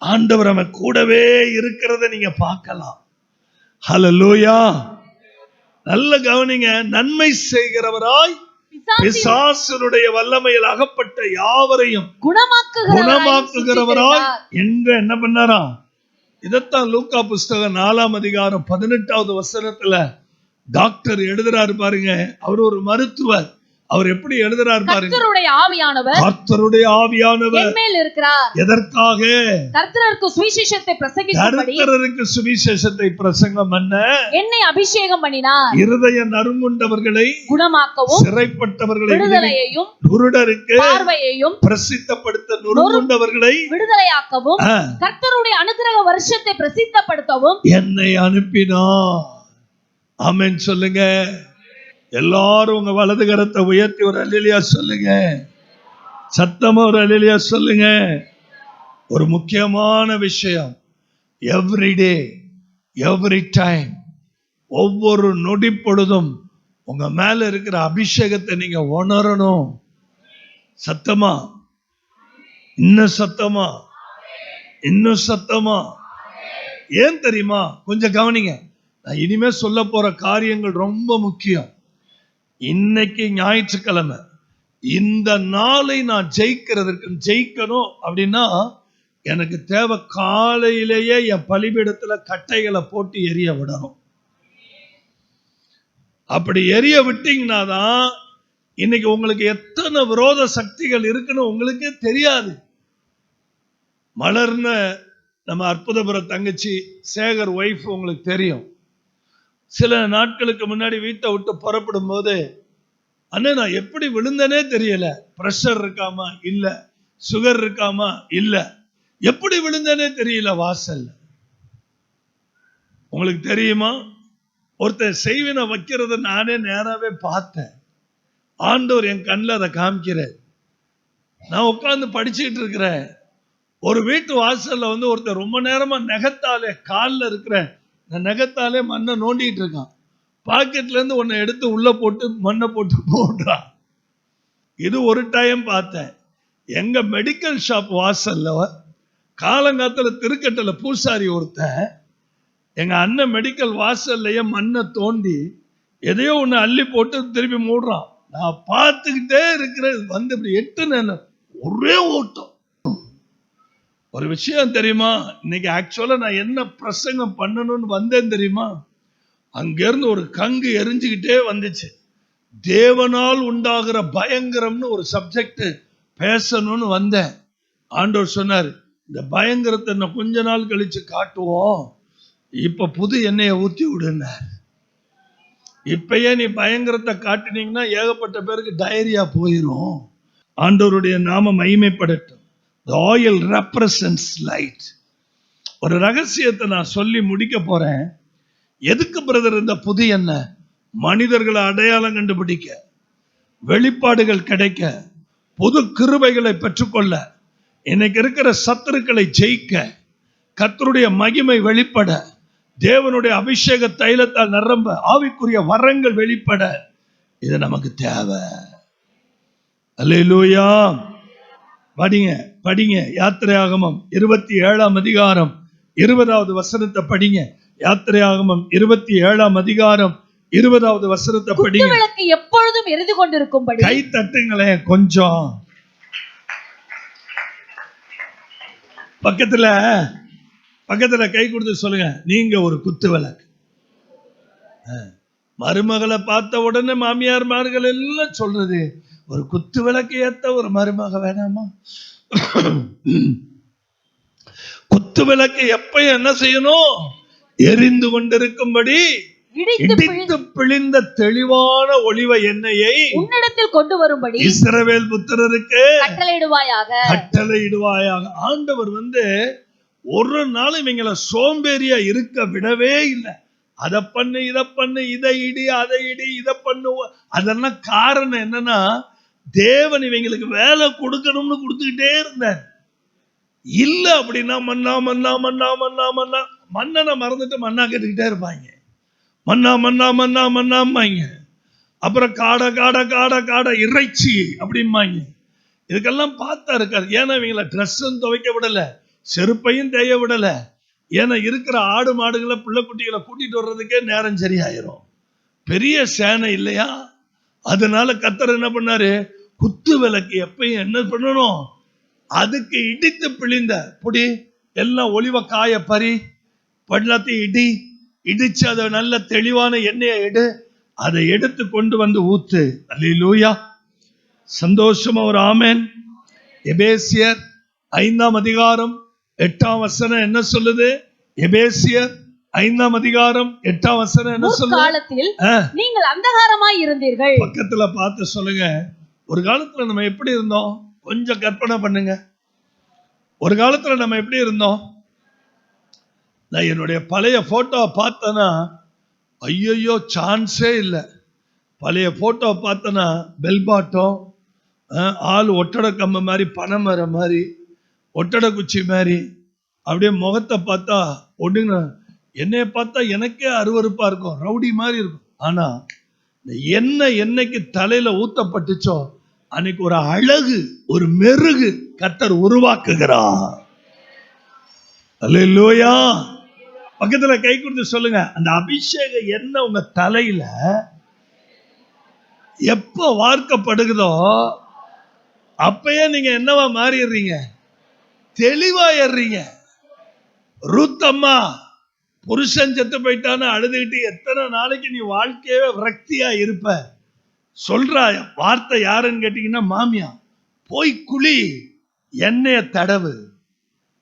ஆண்டவர் அவன் கூடவே இருக்கிறத நீங்க பார்க்கலாம். ஹல்லேலூயா. நல்ல கவனிங்க. நன்மை செய்கிறவராய் பிசாசுடைய வல்லமையில் அகப்பட்ட யாவரையும் குணமாக்குகிறவராய் என்று என்ன பண்ணாராம்? இதத்தான் லூக்கா புஸ்தகம் 4ஆம் அதிகாரம் 18வது வசனத்துல டாக்டர் எழுதுறாரு பாருங்க. அவர் ஒரு மருத்துவர். அவர் எப்படி எழுதுறாரு பாருங்க. கர்த்தருடைய ஆவியானவர் என்மேல் இருக்கிறார். எதற்காக? கர்த்தருக்கு சுவிசேஷத்தை பிரசங்கம் பண்ண என்னை அபிஷேகம் பண்ணினார். இருதய நறுங்குண்டவர்களை குணமாக்கவும், சிறைப்பட்டவர்களை விடுதலையையும், குருடருக்கு பார்வையையும் பிரசித்தப்படுத்த, நறுங்குண்டவர்களை விடுதலையாக்கவும், கர்த்தருடைய அனுக்கிரக வருஷத்தை பிரசித்தப்படுத்தவும் என்னை அனுப்பினார். ஆமென் சொல்லுங்க. எல்லாரும் உங்க வலது கரத்தை உயர்த்தி ஒரு அல்லேலூயா சொல்லுங்க. சத்தமா ஒரு அல்லேலூயா சொல்லுங்க. ஒரு முக்கியமான விஷயம், எவ்ரிடே எவ்ரி டைம், ஒவ்வொரு நொடி பொழுதும் உங்க மேல இருக்கிற அபிஷேகத்தை நீங்க உணரணும். சத்தமா, இன்னும் சத்தமா. ஏன் தெரியுமா? கொஞ்சம் கவனிங்க. நான் இனிமே சொல்ல போற காரியங்கள் ரொம்ப முக்கியம். இன்னைக்கு ஞாயிற்றுக்கிழமை, இந்த நாளை நான் ஜெயிக்கணும் அப்படின்னா எனக்கு தேவை காலையிலேயே என் பலிபீடத்துல கட்டைகளை போட்டு எரிய விடணும். அப்படி எரிய விட்டீங்கன்னா தான் இன்னைக்கு உங்களுக்கு எத்தனை விரோத சக்திகள் இருக்குன்னு உங்களுக்கு தெரியாது. மலர்ன நம்ம அற்புதபுர தங்கச்சி சேகர் ஒய்ஃப் உங்களுக்கு தெரியும். சில நாட்களுக்கு முன்னாடி வீட்டை விட்டு புறப்படும் போது, அண்ணே நான் எப்படி விழுந்தனே தெரியல. பிரஷர் இருக்காமா இல்ல, சுகர் இருக்காமா இல்ல, எப்படி விழுந்தனே தெரியல வாசல்ல. உங்களுக்கு தெரியுமா? ஒருத்தர் செய்வினை வைக்கிறத நானே நேராவே பார்த்தேன். ஆண்டவர் என் கண்ணில் அதை காமிக்கிறார். நான் உட்கார்ந்து படிச்சுக்கிட்டு இருக்கிறேன். ஒரு வீட்டு வாசல்ல வந்து ஒருத்தர் ரொம்ப நேரமா நெகத்தாலே, காலில் இருக்கிற நெகத்தாலே மண்ணை நோண்டிட்டு இருக்கான். பாக்கெட்ல இருந்து ஒன்னை எடுத்து உள்ள போட்டு மண்ணை போட்டு போடுறான். இது ஒரு டைம் பார்த்தேன். எங்க மெடிக்கல் ஷாப் வாசல்ல காலங்காத்துல திருக்கட்டல பூசாரி ஒருத்தன் எங்க அண்ணன் மெடிக்கல் வாசல்லையே மண்ணை தோண்டி எதையோ ஒண்ணு அள்ளி போட்டு திருப்பி மூடுறான். நான் பார்த்துக்கிட்டே இருக்கிறேன். வந்து இப்படி எட்டு ஒரே ஓட்டம். ஒரு விஷயம் தெரியுமா, இன்னைக்கு ஆக்சுவலா நான் என்ன பிரசங்கம் பண்ணணும்னு வந்தேன் தெரியுமா? அங்கிருந்து ஒரு கங்கு எரிஞ்சுக்கிட்டே வந்துச்சு. தேவனால் உண்டாகிற பயங்கரம்னு ஒரு சப்ஜெக்ட் பேசணும்னு வந்தேன். ஆண்டவர் சொன்னார், இந்த பயங்கரத்தை இன்னும் கொஞ்ச நாள் கழிச்சு காட்டுவோம், இப்ப புது எண்ணெயை ஊத்தி விடுனார். இப்பயே நீ பயங்கரத்தை காட்டினீங்கன்னா ஏகப்பட்ட பேருக்கு டைரியா போயிடும். ஆண்டவருடைய நாம மகிமைப்படட்டும். The oil represents light. ஒரு ரகசியத்தை நான் சொல்லி முடிக்க போறேன். எதுக்கு பிரதர் இந்த புது எண்ணெய்? மனிதர்களை அடையாளம் கண்டுபிடிக்க, வெளிப்பாடுகள் கிடைக்க, புது கிருபைகளை பெற்றுக்கொள்ள, இன்னைக்கு இருக்கிற சத்துருக்களை ஜெயிக்க, கர்த்தருடைய மகிமை வெளிப்பட, தேவனுடைய அபிஷேக தைலத்தால் நிரம்ப, ஆவிக்குரிய வரங்கள் வெளிப்பட, இது நமக்கு தேவை. அல்லேலூயா. படிங்க படிங்க, யாத்திரையாகமம் 27ஆம் அதிகாரம் 20வது வசனத்தை படிங்க. யாத்திரையாகமம் 27ஆம் அதிகாரம் 20வது வசனத்தை படிங்க. குத்துவிளக்கு எப்பொழுதும் எரிந்து கொண்டிருக்கும்படி. கை தட்டுங்களேன் கொஞ்சம். பக்கத்துல கை கொடுத்து சொல்லுங்க, நீங்க ஒரு குத்து விளக்கு. மருமகளை பார்த்த உடனே மாமியார்மார்கள் எல்லாம் சொல்றது, ஒரு குத்து விளக்கு ஏத்த ஒரு மருமக வேணாமா? குத்து விளக்கு எப்ப என்ன செய்யணும்? எரிந்து கொண்டிருக்கும்படி இடித்து பிழிந்த தெளிவான ஒளிவ எண்ணெயை உன்னிடத்தில் கொண்டு வரும்படி இஸ்ரவேல் புத்திரருக்கு கட்டளையிடுவாயாக. ஆண்டவர் ஒரு நாள் இவங்களை சோம்பேறியா இருக்க விடவே இல்லை. அதை பண்ணு, இதை பண்ணு, இதை இடி, அதை இடி, இதை பண்ணு. அதெல்லாம் காரணம் என்னன்னா, தேவன் இவங்களுக்கு வேலை கொடுக்கணும்னு கொடுத்துக்கிட்டே இருந்தார். இல்ல அப்படின்னா மன்னா மன்னா மன்னா மன்னா மன்னா மன்னனை மறந்துட்டு மன்னா கேட்டுக்கிட்டே இருப்பாங்க. மன்னா மன்னா மன்னா மன்னாம்பாங்க. அப்புறம் காடை காடை காடை காடை இறைச்சி அப்படிம்பாங்க. இதுக்கெல்லாம் பார்த்தா இருக்காது. ஏன்னா இவங்களை ட்ரெஸ்ஸும் துவைக்க விடல, செருப்பையும் தேய விடல. ஏன்னா இருக்கிற ஆடு மாடுகளை பிள்ளை குட்டிகளை கூட்டிட்டு வர்றதுக்கே நேரம் சரியாயிரும். பெரிய சேனை இல்லையா? அதனால கர்த்தர் என்ன பண்ணாரு? குத்து விளக்கு எப்பயும் என்ன பண்ணணும்? அதுக்கு இடித்து பிழிந்த பொடி எல்லாம் ஒளிவ காய பறி எல்லாத்தையும் இடிச்சு அதை நல்ல தெளிவான எண்ணெயை அதை எடுத்து கொண்டு வந்து ஊத்து. அல்லேலூயா. சந்தோஷமா ஒரு ஆமென். எபேசியர் 5ஆம் அதிகாரம் 8ஆம் வசனம் என்ன சொல்லுது? எபேசியர் 5ஆம் அதிகாரம் 8ஆம் வசனம் என்ன சொல்லுது? காலத்தில் நீங்கள் அந்தகாரமாய் இருந்தீர்கள். பக்கத்துல பார்த்து சொல்லுங்க, ஒரு காலத்துல நம்ம எப்படி இருந்தோம்? கொஞ்சம் கற்பனை பண்ணுங்க. ஒரு காலத்துல நம்ம எப்படி இருந்தோம்? நான் என்னுடைய பழைய போட்டோவை பார்த்தேன்னா, ஐயோ சான்ஸே இல்லை. பழைய போட்டோவை பார்த்தேன்னா பெல் பாட்டம், ஆள் ஒட்டடை கம்பு மாதிரி, பனை மரம் மாதிரி, ஒட்டடை குச்சி மாதிரி, அப்படியே முகத்தை பார்த்தா ஒடுங்க. என்னைய பார்த்தா எனக்கே அருவருப்பா இருக்கும், ரவுடி மாதிரி இருக்கும். ஆனா என்னைக்கு தலையில ஊத்தப்பட்டுச்சோ அன்னைக்கு ஒரு அழகு, ஒரு மெருகு கர்த்தர் உருவாக்குகிறார். அல்லேலூயா. பக்கத்துல கை கொடுத்து சொல்லுங்க, அந்த அபிஷேக எண்ணெய் உங்க தலையில எப்ப வார்க்கப்படுகிறதோ அப்பயே நீங்க என்னவா மாறிடுறீங்க? தெளிவாயிடுறீங்க. ரூத்தம்மா புருஷன் செத்து போயிட்டான்னு அழுதுகிட்டு எத்தனை நாளைக்கு நீ வாழ்க்கையவே விரக்தியா இருப்ப? சொல்ற வார்த்தை யாருன்னு கேட்டீங்கன்னா, மாமியா போய் குழி, எண்ணெய தடவு,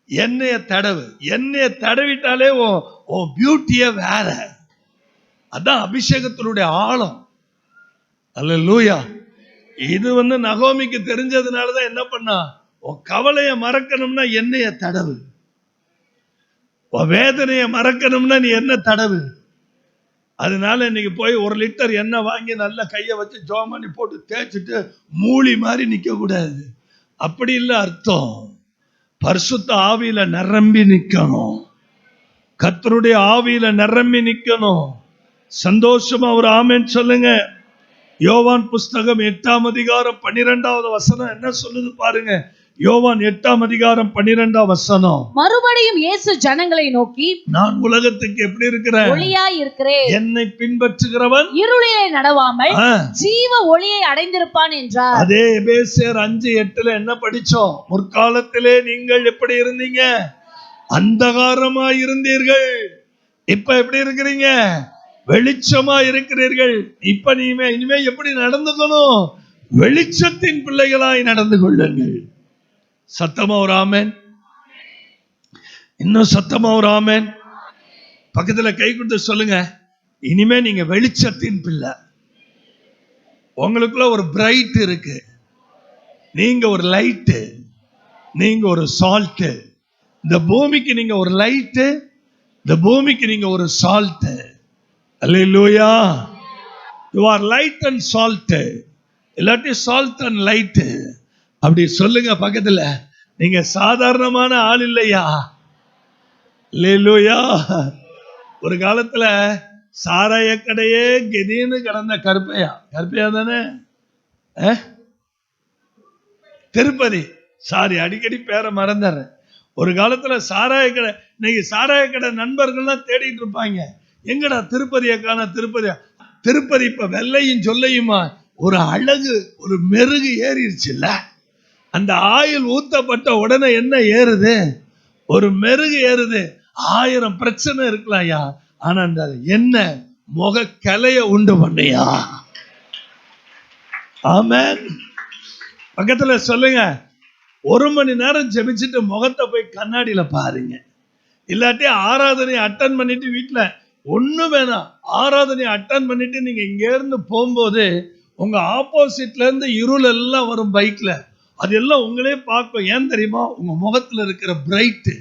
எண்ணெய தடவு. எண்ணெய தடவிட்டாலே ஓ பியூட்டியே வேற. அதான் அபிஷேகத்தினுடைய ஆழம். அல்லேலூயா. இது நகோமிக்கு தெரிஞ்சதுனாலதான் என்ன பண்ணா, உன் கவலைய மறக்கணும்னா எண்ணெய தடவு, உன் வேதனைய மறக்கணும்னா நீ என்ன தடவு. அதனால இன்னைக்கு போய் 1 லிட்டர் எண்ணெய் வாங்கி நல்லா கையை வச்சு ஜோமணி போட்டு தேய்ச்சிட்டு மூலி மாதிரி நிக்க கூடாது. அப்படி இல்லை அர்த்தம். பரிசுத்த ஆவியில நிரம்பி நிக்கணும். கர்த்தருடைய ஆவியில நிரம்பி நிக்கணும். சந்தோஷமா ஒரு ஆமென் சொல்லுங்க. யோவான் புஸ்தகம் 8ஆம் அதிகாரம் 12வது வசனம் என்ன சொல்லுது பாருங்க. யோவான் 8:12. மறுபடியும் இயேசு ஜனங்களை நோக்கி, நான் உலகத்துக்கு எப்படி இருக்கிறேன்? ஒளியாய் இருக்கிறேன். என்னை பின்பற்றுகிறவன் இருளிலே நடவாமல் ஆ, ஜீவ ஒளியை அடைந்திருப்பான் என்றார். அதே எபேசியர் 5:8 என்ன படிச்சோம்? முற்காலத்திலே நீங்கள் எப்படி இருந்தீங்க? அந்தகாரமாய் இருந்தீர்கள். இப்ப எப்படி இருக்கிறீங்க? வெளிச்சமா இருக்கிறீர்கள். இப்ப இனிமே எப்படி நடந்துக்கணும்? வெளிச்சத்தின் பிள்ளைகளாய் நடந்து கொள்ளுங்கள். சத்தமா ஒரு ஆமென். இன்னும் சத்தமா ஒரு ஆமென். பக்கத்துல கை கொடுத்து சொல்லுங்க, இனிமே நீங்க வெளிச்சத்தின் பிள்ளை. உங்களுக்குள்ள ஒரு பிரைட் இருக்கு. நீங்க ஒரு லைட்டு, நீங்க ஒரு சால்ட். இந்த பூமிக்கு நீங்க ஒரு லைட்டு, இந்த பூமிக்கு நீங்க ஒரு salt. Hallelujah. You are light and salt. இல்லாட்டி சால்ட் அண்ட் லைட். அப்படி சொல்லுங்க பக்கத்துல. நீங்க சாதாரணமான ஆள் இல்லையா? அல்லேலூயா. ஒரு காலத்துல சாராய கடையே கெதின்னு கிடந்த கருப்பையா தானே? திருப்பதி, சாரி அடிக்கடி பேரை மறந்துடுறேன். ஒரு காலத்துல சாராய கடை, இன்னைக்கு சாராய கடை நண்பர்கள்லாம் தேடிட்டு இருப்பாங்க, எங்கடா திருப்பதியை காண? திருப்பதி இப்ப வெள்ளையும் சொல்லையுமா ஒரு அழகு, ஒரு மெருகு ஏறிடுச்சு இல்ல? அந்த ஆயில் ஊத்தப்பட்ட உடனே என்ன ஏறுது? ஒரு மெருகு ஏறுது. 1000 பிரச்சனை இருக்கலாம்யா, ஆனா அந்த என்ன முக கலைய உண்டு பண்ணியா? ஆமென். பக்கத்துல சொல்லுங்க, 1 மணி நேரம் ஜெபிச்சுட்டு முகத்தை போய் கண்ணாடியில பாருங்க. இல்லாட்டி ஆராதனை அட்டன் பண்ணிட்டு வீட்டுல ஒண்ணு வேணாம், ஆராதனை அட்டன் பண்ணிட்டு நீங்க இங்க இருந்து போகும்போது உங்க ஆப்போசிட்ல இருந்து இருள் எல்லாம் வரும் பைக்ல, அதெல்லாம் உங்களே பார்க்கும். ஏன் தெரியுமா? உங்க முகத்துல இருக்கிற பிரைட்,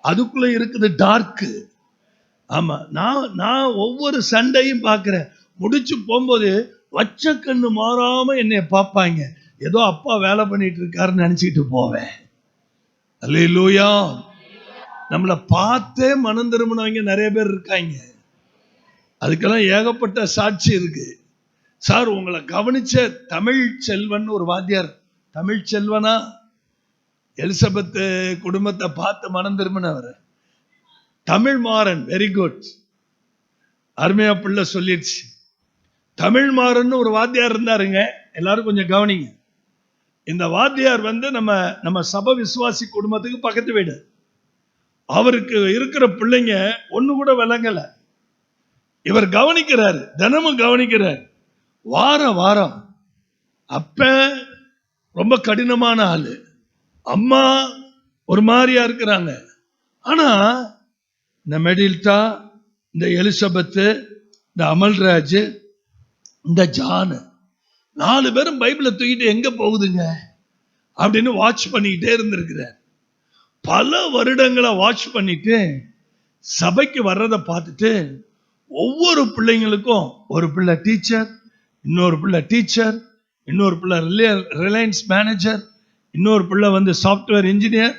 அதுக்குள்ள இருக்குது டார்க். ஆமா, நான் ஒவ்வொரு சண்டையும் பார்க்கிறேன். முடிச்சு போகும்போது வச்ச கண்ணு மாறாம என்னைய பார்ப்பாங்க. ஏதோ அப்பா வேலை பண்ணிட்டு இருக்காருன்னு நினைச்சிட்டு போவேன். அல்லேலூயா. நம்மளை பார்த்தே மனம் திரும்பினவங்க நிறைய பேர் இருக்காங்க. அதுக்கெல்லாம் ஏகப்பட்ட சாட்சி இருக்கு. சார், உங்களை கவனிச்ச தமிழ் செல்வன் ஒரு வாத்தியார், தமிழ் செல்வனா, எலிசபெத் குடும்பத்தை பார்த்து மனம் திரும்பினவர். தமிழ் மாறன், வெரி குட், அருமையா பிள்ளை சொல்லிடுச்சு. தமிழ் மாறன் ஒரு வாத்தியார் இருந்தாருங்க. எல்லாரும் கொஞ்சம் கவனிங்க. இந்த வாத்தியார் நம்ம சபை விசுவாசி குடும்பத்துக்கு பக்கத்து வீடு. அவருக்கு இருக்கிற பிள்ளைங்க ஒண்ணு கூட விளங்கல. இவர் கவனிக்கிறாரு, தினமும் கவனிக்கிறார். வாரம் அப்ப ரொம்ப கடினமான ஆளு, அம்மா ஒரு மாதிரியா இருக்கிறாங்க. ஆனா இந்த மெடில்டா, இந்த எலிசபெத்து, இந்த அமல்ராஜ், இந்த ஜான், 4 பேரும் பைபிளை தூக்கிட்டு எங்க போகுதுங்க அப்படின்னு வாட்ச் பண்ணிக்கிட்டே இருந்திருக்கிறார். பல வருடங்களை வாட்ச் பண்ணிட்டு சபைக்கு வர்றதை பார்த்துட்டு ஒவ்வொரு பிள்ளைங்களுக்கும், ஒரு பிள்ளை டீச்சர், இன்னொரு பிள்ளை டீச்சர், இன்னொரு பிள்ளை ரிலையன்ஸ் மேனேஜர், இன்னொரு பிள்ளை சாஃப்ட்வேர் இன்ஜினியர்,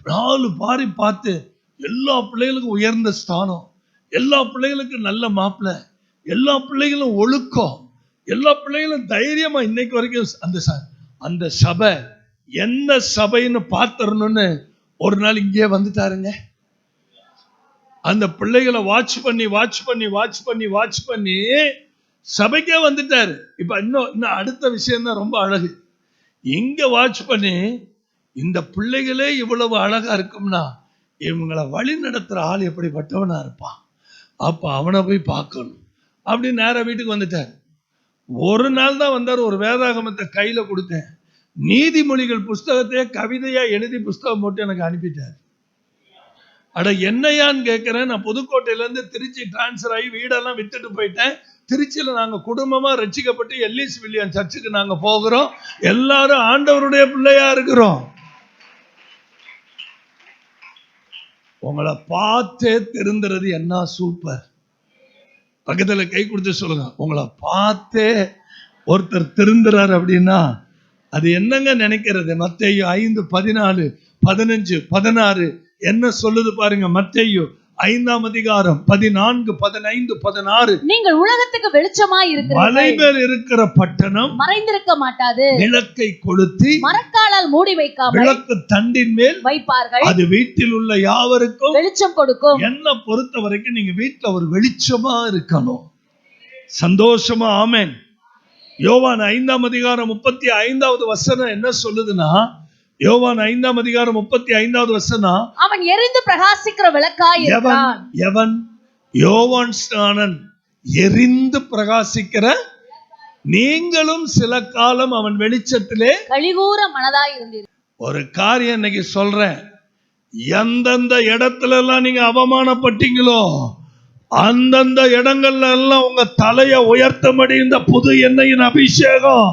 4 பாரி பார்த்து எல்லா பிள்ளைகளுக்கும் உயர்ந்த ஸ்தானம், எல்லா பிள்ளைகளுக்கும் நல்ல மாப்பிள்ளை, எல்லா பிள்ளைகளும் ஒழுக்கம், எல்லா பிள்ளைகளும் தைரியமா. இன்னைக்கு வரைக்கும் அந்த சபை என்ன சபைன்னு பார்த்துடணும்னு ஒரு நாள் இங்கே வந்துட்டாருங்க. அந்த பிள்ளைகளை வாட்ச் பண்ணி சபைக்கே வந்துட்டாரு. இப்ப இன்னும் அடுத்த விஷயம் தான் ரொம்ப அழகு. இங்க வாட்ச் பண்ணி இந்த பிள்ளைகளே இவ்வளவு அழகா இருக்கும்னா இவங்களை வழி நடத்துற ஆள் எப்படிப்பட்டவனா இருப்பான், அப்ப அவனை போய் பார்க்கணும் அப்படின்னு நேரா வீட்டுக்கு வந்துட்டார். ஒரு நாள் தான் வந்தார். ஒரு வேதாகமத்தை கையில கொடுத்தேன். நீதிமொழிகள் புஸ்தகத்தையே கவிதையா எழுதி புஸ்தகம் போட்டு எனக்கு அனுப்பிட்டார். அட என்னையான்னு கேட்கிறேன். நான் புதுக்கோட்டையில இருந்து திருச்சி டிரான்ஸ்பர் ஆகி வீடெல்லாம் வித்துட்டு போயிட்டேன். திருச்சியில நாங்க குடும்பமா ரட்சிக்கப்பட்டு எல்லிஸ் வில்லியம் சர்ச்சுக்கு நாங்க போகிறோம். எல்லாரும் ஆண்டவருடைய பிள்ளையா இருக்கிறோம். உங்களை பார்த்தே திருந்துறது என்ன சூப்பர். பக்கத்துல கை கொடுத்து சொல்லுங்க, உங்களை பார்த்தே ஒருத்தர் திருந்துறார் அப்படின்னா அது என்னங்க நினைக்கிறது? மத்தேயு 5:14, 15, 16 என்ன சொல்லுது பாருங்க. மத்தேயு 5ஆம் அதிகாரம் 14, 15, 16. நீங்கள் உலகத்துக்கு வெளிச்சமாய் இருக்கிறீர்கள். மலைமேல் இருக்கிற பட்டணம் மறைந்திருக்க மாட்டாது. விளக்கை கொளுத்தி மரக்காலால் மூடி வைக்காமல் விளக்கு தண்டின் மேல் வைப்பார்கள். அது வீட்டில் உள்ள யாவருக்கும் வெளிச்சம் கொடுக்கும். என்ன பொறுத்த வரைக்கும் நீங்க வீட்டுல ஒரு வெளிச்சமா இருக்கணும், சந்தோஷமா. ஆமென். யோவான் 5ஆம் அதிகாரம் 35வது வசனம் என்ன சொல்லுதுன்னா, யோவான் 5ஆம் அதிகாரம் 35வது வசனம், அவன் எரிந்து பிரகாசிக்கிற விளக்காய் இருக்கிறான். எவன்? யோவான் ஸ்நானன் எரிந்து பிரகாசிக்கிற, நீங்களும் சில காலம் அவன் வெளிச்சத்திலே கழிகூற மனதாய் இருந்தீர்கள். ஒரு காரியம் இன்னைக்கு சொல்றேன், எந்தெந்த இடத்துல எல்லாம் நீங்க அவமானப்பட்டீங்களோ அந்தந்த இடங்கள்ல எல்லாம் உங்க தலையை உயர்த்தபடி இந்த புது எண்ணெயின் அபிஷேகம்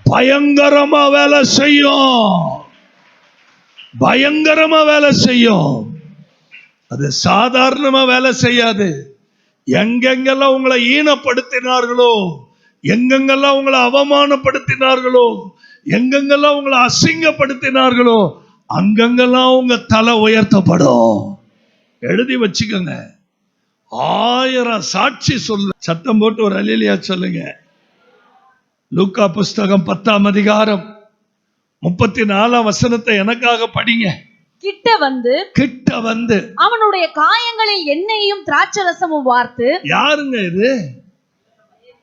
பயங்கரமா வேலை செய்யும், பயங்கரமா வேலை செய்யும். அது சாதாரணமா வேலை செய்யாது. எங்கெங்கெல்லாம் உங்களை ஈனப்படுத்தினார்களோ, எங்கெங்கெல்லாம் உங்களை அவமானப்படுத்தினார்களோ, எங்கெங்கெல்லாம் உங்களை அசிங்கப்படுத்தினார்களோ, அங்கெங்கெல்லாம் உங்க தலை உயர்த்தப்படும். எழுதி வச்சுக்கோங்க. 1000 சாட்சி சொல்ல. சத்தம் போட்டு ஒரு அல்லேலூயா சொல்லுங்க. லூக்கா புஸ்தகம் 10ஆம் அதிகாரம் 34ஆம் வசனத்தை எனக்காக படிங்க. கிட்ட வந்து அவனுடைய காயங்களில் எண்ணெயும் திராட்சரசமும் வார்த்து. யாருங்க இது?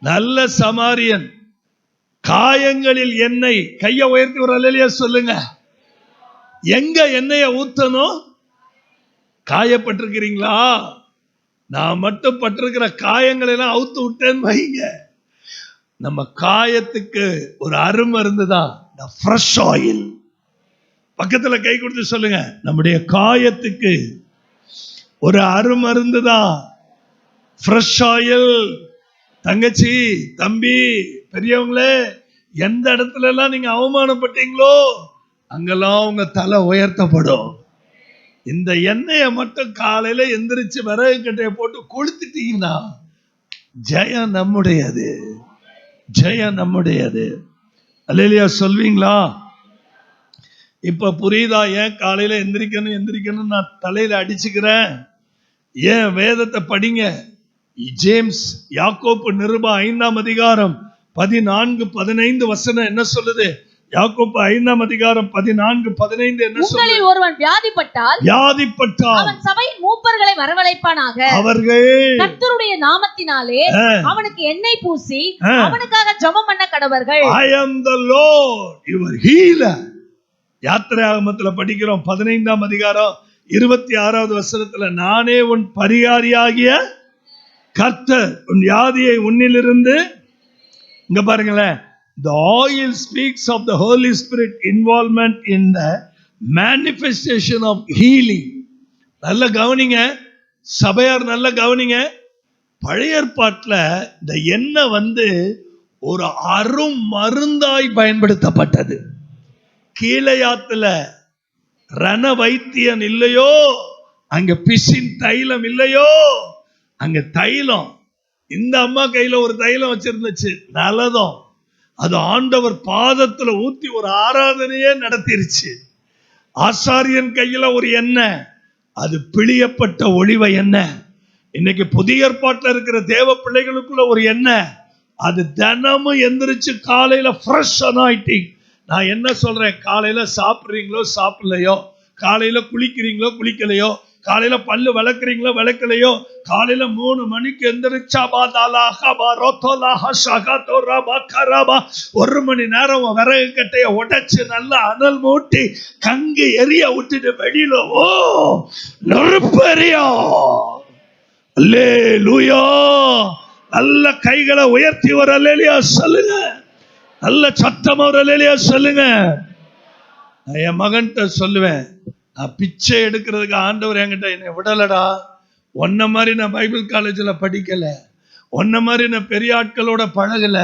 நல்ல சமாரியன். காயங்களில் எண்ணெய். கையை உயர்த்தி ஒரு அல்லேலூயா சொல்லுங்க. எங்க எண்ணெயை ஊத்தணும்? காயப்பட்டிருக்கிறீங்களா? நான் மட்டும் பட்டிருக்கிற காயங்களை எல்லாம் அவுத்து விட்டேன்னு வைங்க. நம்ம காயத்துக்கு ஒரு அருமருந்து தான் ஃப்ரெஷ் ஆயில். பக்கத்துல கை கொடுத்து சொல்லுங்க, நம்முடைய காயத்துக்கு ஒரு அருமருந்து தான் ஃப்ரெஷ் ஆயில். தங்கச்சி, தம்பி, பெரியவங்களே, எந்த இடத்துல எல்லாம் நீங்க அவமானப்பட்டீங்களோ அங்கெல்லாம் உங்க தலை உயர்த்தப்படும். இந்த எண்ணெயை மட்டும் காலையில எந்திரிச்சு விறகு கட்டையை போட்டு கொளுத்திட்டீங்கன்னா ஜெயம் நம்முடையது, ஜெயம் நம்முடையது. அல்லேலூயா சொல்வீங்களா? இப்ப புரியுதா ஏன் காலையில எந்திரிக்கணும் நான் தலையில அடிச்சுக்கிறேன்? ஏன்? வேதத்தை படிங்க. ஜேம்ஸ் யாக்கோப்பு நிருபம் 5ஆம் அதிகாரம் 14, 15 வசனம் என்ன சொல்லுது? யாக்கோப்பு 5ஆம் அதிகாரம் 14, 15 என்ன சொல்லுது? உங்களில் ஒருவன் வியாதிப்பட்டால் அவன் சபையின் மூப்பர்களை வரவழைப்பானாக. அவர்கள் கர்த்தருடைய நாமத்தினாலே அவனுக்கு எண்ணெய் பூசி அவனுக்காக ஜெபம் பண்ண கடவர்கள். I am the Lord your healer. யாத்திராகமத்துல படிக்கிறோம் 15ஆம் அதிகாரம் 26வது வசனத்துல, நானே உன் பரிகாரியாகிய கர்த்தர், உன் வியாதியை உன்னிலிருந்து. இங்க பாருங்களேன், the oil speaks of the Holy Spirit involvement in the manifestation of healing. நல்ல கவனிங்க சபையார், நல்ல கவனிங்க. பழைய ஏற்பாட்டுல இந்த எண்ணெய் ஒரு அரும் மருந்தாய் பயன்படுத்தப்பட்டது. கீழையாத்துல ரண வைத்தியன் இல்லையோ, அங்க பிசின் தைலம் இல்லையோ, அங்க தைலம். இந்த அம்மா கையில ஒரு தைலம் வச்சிருந்துச்சு, நல்லதும். அது ஆண்டவர் பாதத்துல ஊத்தி ஒரு ஆராதனையே நடத்திருச்சு. ஆசாரியன் கையில ஒரு எண்ணெய், அது பிழியப்பட்ட ஒளிவ எண்ணெய். இன்னைக்கு புதிய ஏற்பாட்டுல இருக்கிற தேவ பிள்ளைகளுக்குள்ள ஒரு எண்ணெய், அது தினமும் எந்திரிச்சு காலையில ஃப்ரெஷ் அனாயிட்டிங். நான் என்ன சொல்றேன், காலையில சாப்பிடுறீங்களோ சாப்பிடலையோ, காலையில குளிக்கிறீங்களோ குளிக்கலையோ, காலையில பல்லு விளக்குறீங்களோ விளக்கலையோ, காலையில 3 மணிக்கு எந்திரிச்சா 1 மணி நேரம் விறகு கட்டைய உடைச்சு நல்லா அனல் மூட்டி கங்கு எரிய விட்டுட்டு வெளியில நெருப்பு எரியும். அல்லேலூயா. நல்ல கைகளை உயர்த்தி ஒரு அல்லேலூயா சொல்லுங்க. நல்ல சத்தமா ஒரு அல்லேலூயா சொல்லுங்க. நான் என் மகன்கிட்ட சொல்லுவேன், நான் பிச்சை எடுக்கிறதுக்கு ஆண்டவர் என்கிட்ட என்னை விடலடா. உன்ன மாதிரி நான் பைபிள் காலேஜில் படிக்கல, உன்ன மாதிரி நான் பெரிய ஆட்களோட பழகல.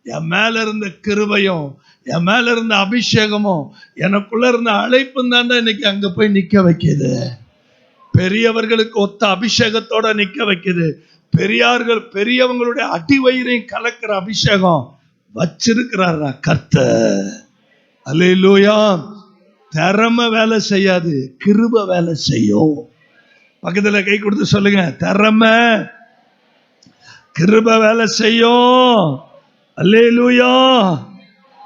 என் மேல இருந்த கிருபையும் என் மேல இருந்த அபிஷேகமும் எனக்குள்ள இருந்த அழைப்பும் தான் இன்னைக்கு அங்க போய் நிக்க வைக்குது. பெரியவர்களுக்கு ஒத்த அபிஷேகத்தோட நிக்க வைக்குது. பெரியவங்களுடைய அடிவயிறையும் கலக்கிற அபிஷேகம் வச்சிருக்கிறாரா கர்த்தர். அல்லேலூயா. திறமை வேலை செய்யாது, கிருபை வேலை செய்யும். பக்கத்துல கை கொடுத்து சொல்லுங்க, திறமை கிருபை வேலை செய்யும். அல்லேலூயா.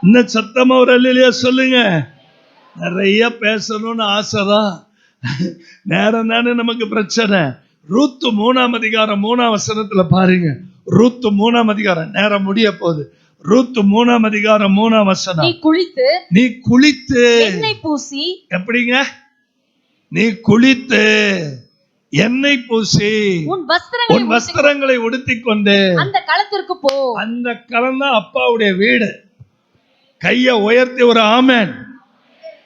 இன்னும் சத்தமா ஒரு அல்லேலூயா சொல்லுங்க. நிறைய பேசணும்னு ஆசைதான், நேரம் தானே நமக்கு பிரச்சனை. ரூத்து 3ஆம் அதிகாரம் 3ஆம் வசனத்துல பாருங்க. ரூத்து 3ஆம் அதிகாரம், நேரம் முடிய போகுது. ரூத்து 3ஆம் அதிகாரம் 3ஆம் வசனம். நீ குளித்து எண்ணெய் பூசி. எப்படிங்க? நீ குளித்து எண்ணெய் பூசி உன் வஸ்திரங்களை உடுத்திக் கொண்டு அந்த களத்திற்கு போ. அந்த களம் தான் அப்பாவுடைய வீடு. கைய உயர்த்தி ஒரு ஆமென்.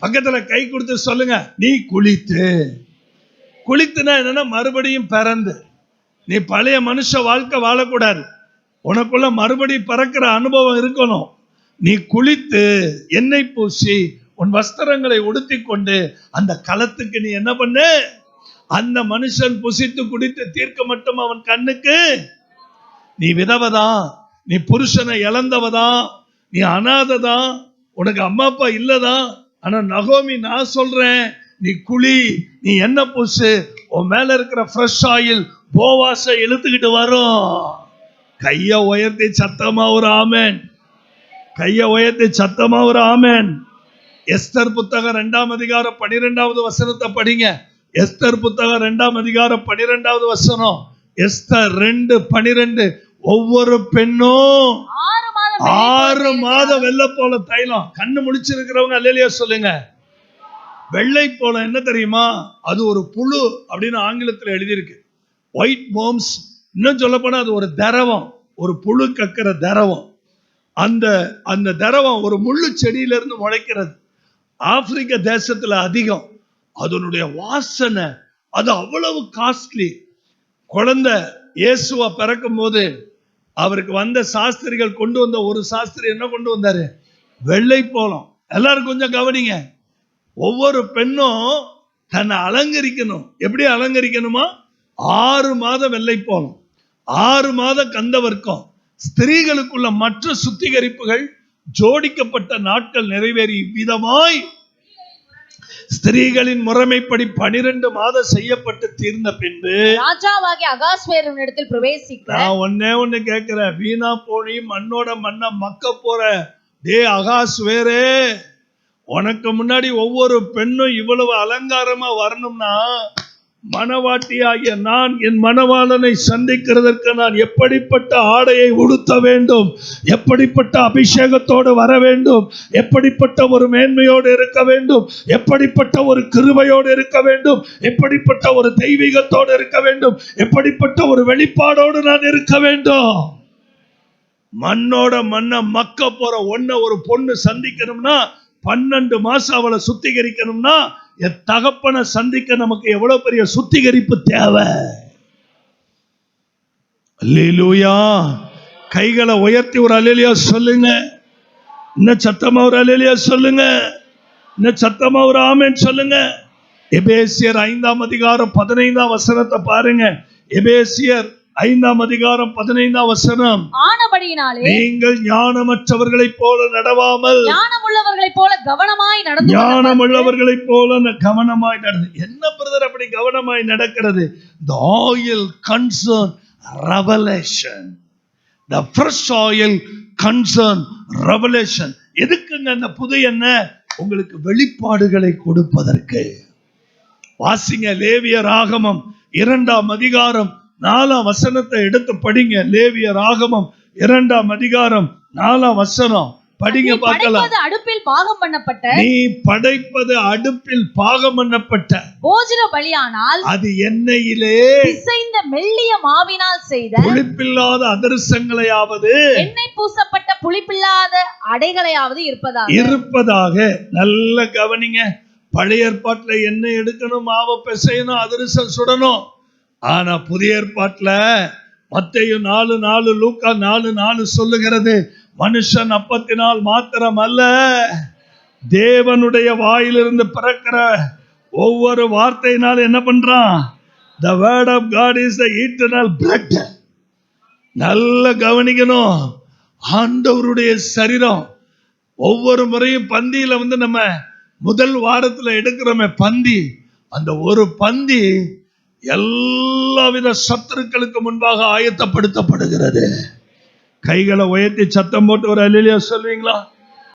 பக்கத்துல கை கொடுத்து சொல்லுங்க, நீ குளித்து. குளித்துனா என்னன்னா மறுபடியும் பிறந்து. நீ பழைய மனுஷ வாழ்க்கை வாழக்கூடாது, உனக்குள்ள மறுபடியும் பிறக்கிற அனுபவம் இருக்கணும். நீ குளித்து எண்ணெய் பூசி உன் வஸ்திரங்களை உடுத்தி கொண்டு அந்த களத்துக்கு நீ என்ன பண்ண? அந்த மனுஷன் புசித்து குடித்து தீர்க்க மட்டும் அவன் கண்ணுக்கு. நீ விதவதான், நீ புருஷனை இழந்தவதான், நீ அனாததான், உனக்கு அம்மா அப்பா இல்லதான். ஆனா நகோமி நான் சொல்றேன், நீ குளி, நீ என்ன பூசு, உன் மேல இருக்கிற ஃப்ரெஷ் ஆயில் போவாசை இழுத்துக்கிட்டு வரும். கைய உயர்த்தி சத்தமா ஒரு ஆமென். கைய உயர்த்தி சத்தமா ஒரு ஆமென். எஸ்தர் புத்தகம் 2ஆம் அதிகாரம் 12வது வசனத்தை படிங்க. எஸ்தர் புத்தகம் 2ஆம் அதிகாரம் 12வது வசனம். எஸ்தர் 2:12. ஒவ்வொரு பெண்ணும் 6 மாதம் வெள்ளை போல தைலம். கண்ணு முடிச்சிருக்கிறவங்க அல்லேலூயா சொல்லுங்க. வெள்ளை போல என்ன தெரியுமா? அது ஒரு புழு அப்படின்னு ஆங்கிலத்தில் எழுதியிருக்கு. White mom's. இன்னும் சொல்ல போனா அது ஒரு திரவம், ஒரு புழு கக்கிற திரவம். அந்த திரவம் ஒரு முள்ளு செடியிலிருந்து முளைக்கிறது. ஆப்பிரிக்க தேசத்துல அதிகம். அதனுடைய வாசனை அது அவ்வளவு காஸ்ட்லி. குழந்தை இயேசுவா பிறக்கும் போது அவருக்கு வந்த சாஸ்திரிகள் கொண்டு வந்த ஒரு சாஸ்திரி என்ன கொண்டு வந்தாரு? வெள்ளை போலம். எல்லாரும் கொஞ்சம் கவனிங்க. ஒவ்வொரு பெண்ணும் தன்னை அலங்கரிக்கணும். எப்படி அலங்கரிக்கணுமா? 6 மாதம் வெள்ளை போலம், 6 மாதம் கந்தவர்க்கம். ஸ்திரீகளுக்குள்ள மற்ற சுத்திகரிப்புகள் ஜோடிக்கப்பட்ட நாட்கள் நிறைவேறி விதமாய் ஸ்திரீகளின் முறைமைப்படி 12 மாதம் செய்யப்பட்டு தீர்ந்த பின்பு ராஜாவாகிய அகாஸ்வேருவினிடத்தில் பிரவேசிக்க. நான் ஒண்ணே கேட்கிறேன், வீணா போனி மண்ணோட மண்ண மக்க போற டே அகாஸ்வேரே, உனக்கு முன்னாடி ஒவ்வொரு பெண்ணும் இவ்வளவு அலங்காரமா வரணும்னா, மணவாட்டியாகிய நான் என் மணவாளனை சந்திக்கிறதற்கு நான் எப்படிப்பட்ட ஆடையை உடுத்த வேண்டும், எப்படிப்பட்ட அபிஷேகத்தோடு வர வேண்டும், எப்படிப்பட்ட ஒரு மேன்மையோடு இருக்க வேண்டும், எப்படிப்பட்ட ஒரு கிருபையோடு இருக்க வேண்டும், எப்படிப்பட்ட ஒரு தெய்வீகத்தோடு இருக்க வேண்டும், எப்படிப்பட்ட ஒரு வெளிப்பாடோடு நான் இருக்க வேண்டும். மண்ணோட மண்ணை மக்க போற ஒன்ன ஒரு பொண்ணு சந்திக்கணும்னா 12 மாசம் அவளை சுத்திகரிக்கணும்னா, என் தகப்பனை சந்திக்க நமக்கு எவ்வளவு பெரிய சுத்திகரிப்பு தேவை. அல்லேலூயா. கைகளை உயர்த்தி ஒரு அல்லேலூயா சொல்லுங்க. இன்னும் சத்தமா ஒரு அல்லேலூயா சொல்லுங்க. இன்னும் சத்தமா ஒரு ஆமென் சொல்லுங்க. எபேசியர் 5ஆம் அதிகாரம் 15ஆம் வசனத்தை பாருங்க. எபேசியர் 5ஆம் அதிகாரம் 15ஆம் வசனம். ஆனபடியினாலே நீங்கள் ஞானமற்றவர்களைப் போல நடவாமல் ஞானமுள்ளவர்களைப் போல கவனமாய் நடந்து. ஞானமுள்ளவர்களைப் போல கவனமாய் நடந்து. என்ன பிரதர் அப்படி கவனமாய் நடக்கிறது? The oil concern revelation. The fresh oil concern revelation. எதுக்குங்க அந்த புது எண்ணெய்? உங்களுக்கு வெளிப்பாடுகளை கொடுப்பதற்கு. வாசிங்க லேவியர் ஆகமம் 2ஆம் அதிகாரம் 4ஆம் வசனத்தை எடுத்து படிங்க. லேவியர் ஆகமம் 2ஆம் அதிகாரம் 4ஆம் வசனம் படிங்க பார்க்கலாம். அடுப்பில் பாகம் பண்ணப்பட்ட, நீ படைப்பது அடுப்பில் பாகம் பண்ணப்பட்ட போஜன பலியானால் அது எண்ணெயிலே பிசைந்த மெல்லிய மாவினால் செய்த புளிப்பில்லாத அதிரசங்களையாவது எண்ணெய் பூசப்பட்ட புளிப்பில்லாத அடைகளையாவது இருப்பதாக. நல்ல கவனிங்க. பழைய ஏற்பாட்டுல எண்ணெய் எடுக்கணும், மாவை பிசையணும், அதிரசம் சுடணும். ஆனா புதிய ஏற்பாட்டுல மத்தேயு 4:4, லூக்கா 4:4 சொல்லுகிறது, மனுஷன் அப்பத்தினால் மாத்திரம் அல்ல, தேவனுடைய வாயிலிருந்து பிறக்கிற ஒவ்வொரு வார்த்தையினால் என்ன பண்றான்? The word of God is the eternal bread. நல்ல கவனிக்கணும். ஆண்டவருடைய சரீரம். ஒவ்வொரு முறையும் பந்தியில நம்ம முதல் வாரத்துல எடுக்கிறோமே பந்தி, அந்த ஒரு பந்தி எல்லாவித சத்துருக்களுக்கு முன்பாக ஆயத்தப்படுத்தப்படுகிறது. கைகளை உயர்த்தி சத்தம் போட்டு ஒரு அல்லேலூயா சொல்வீங்களா?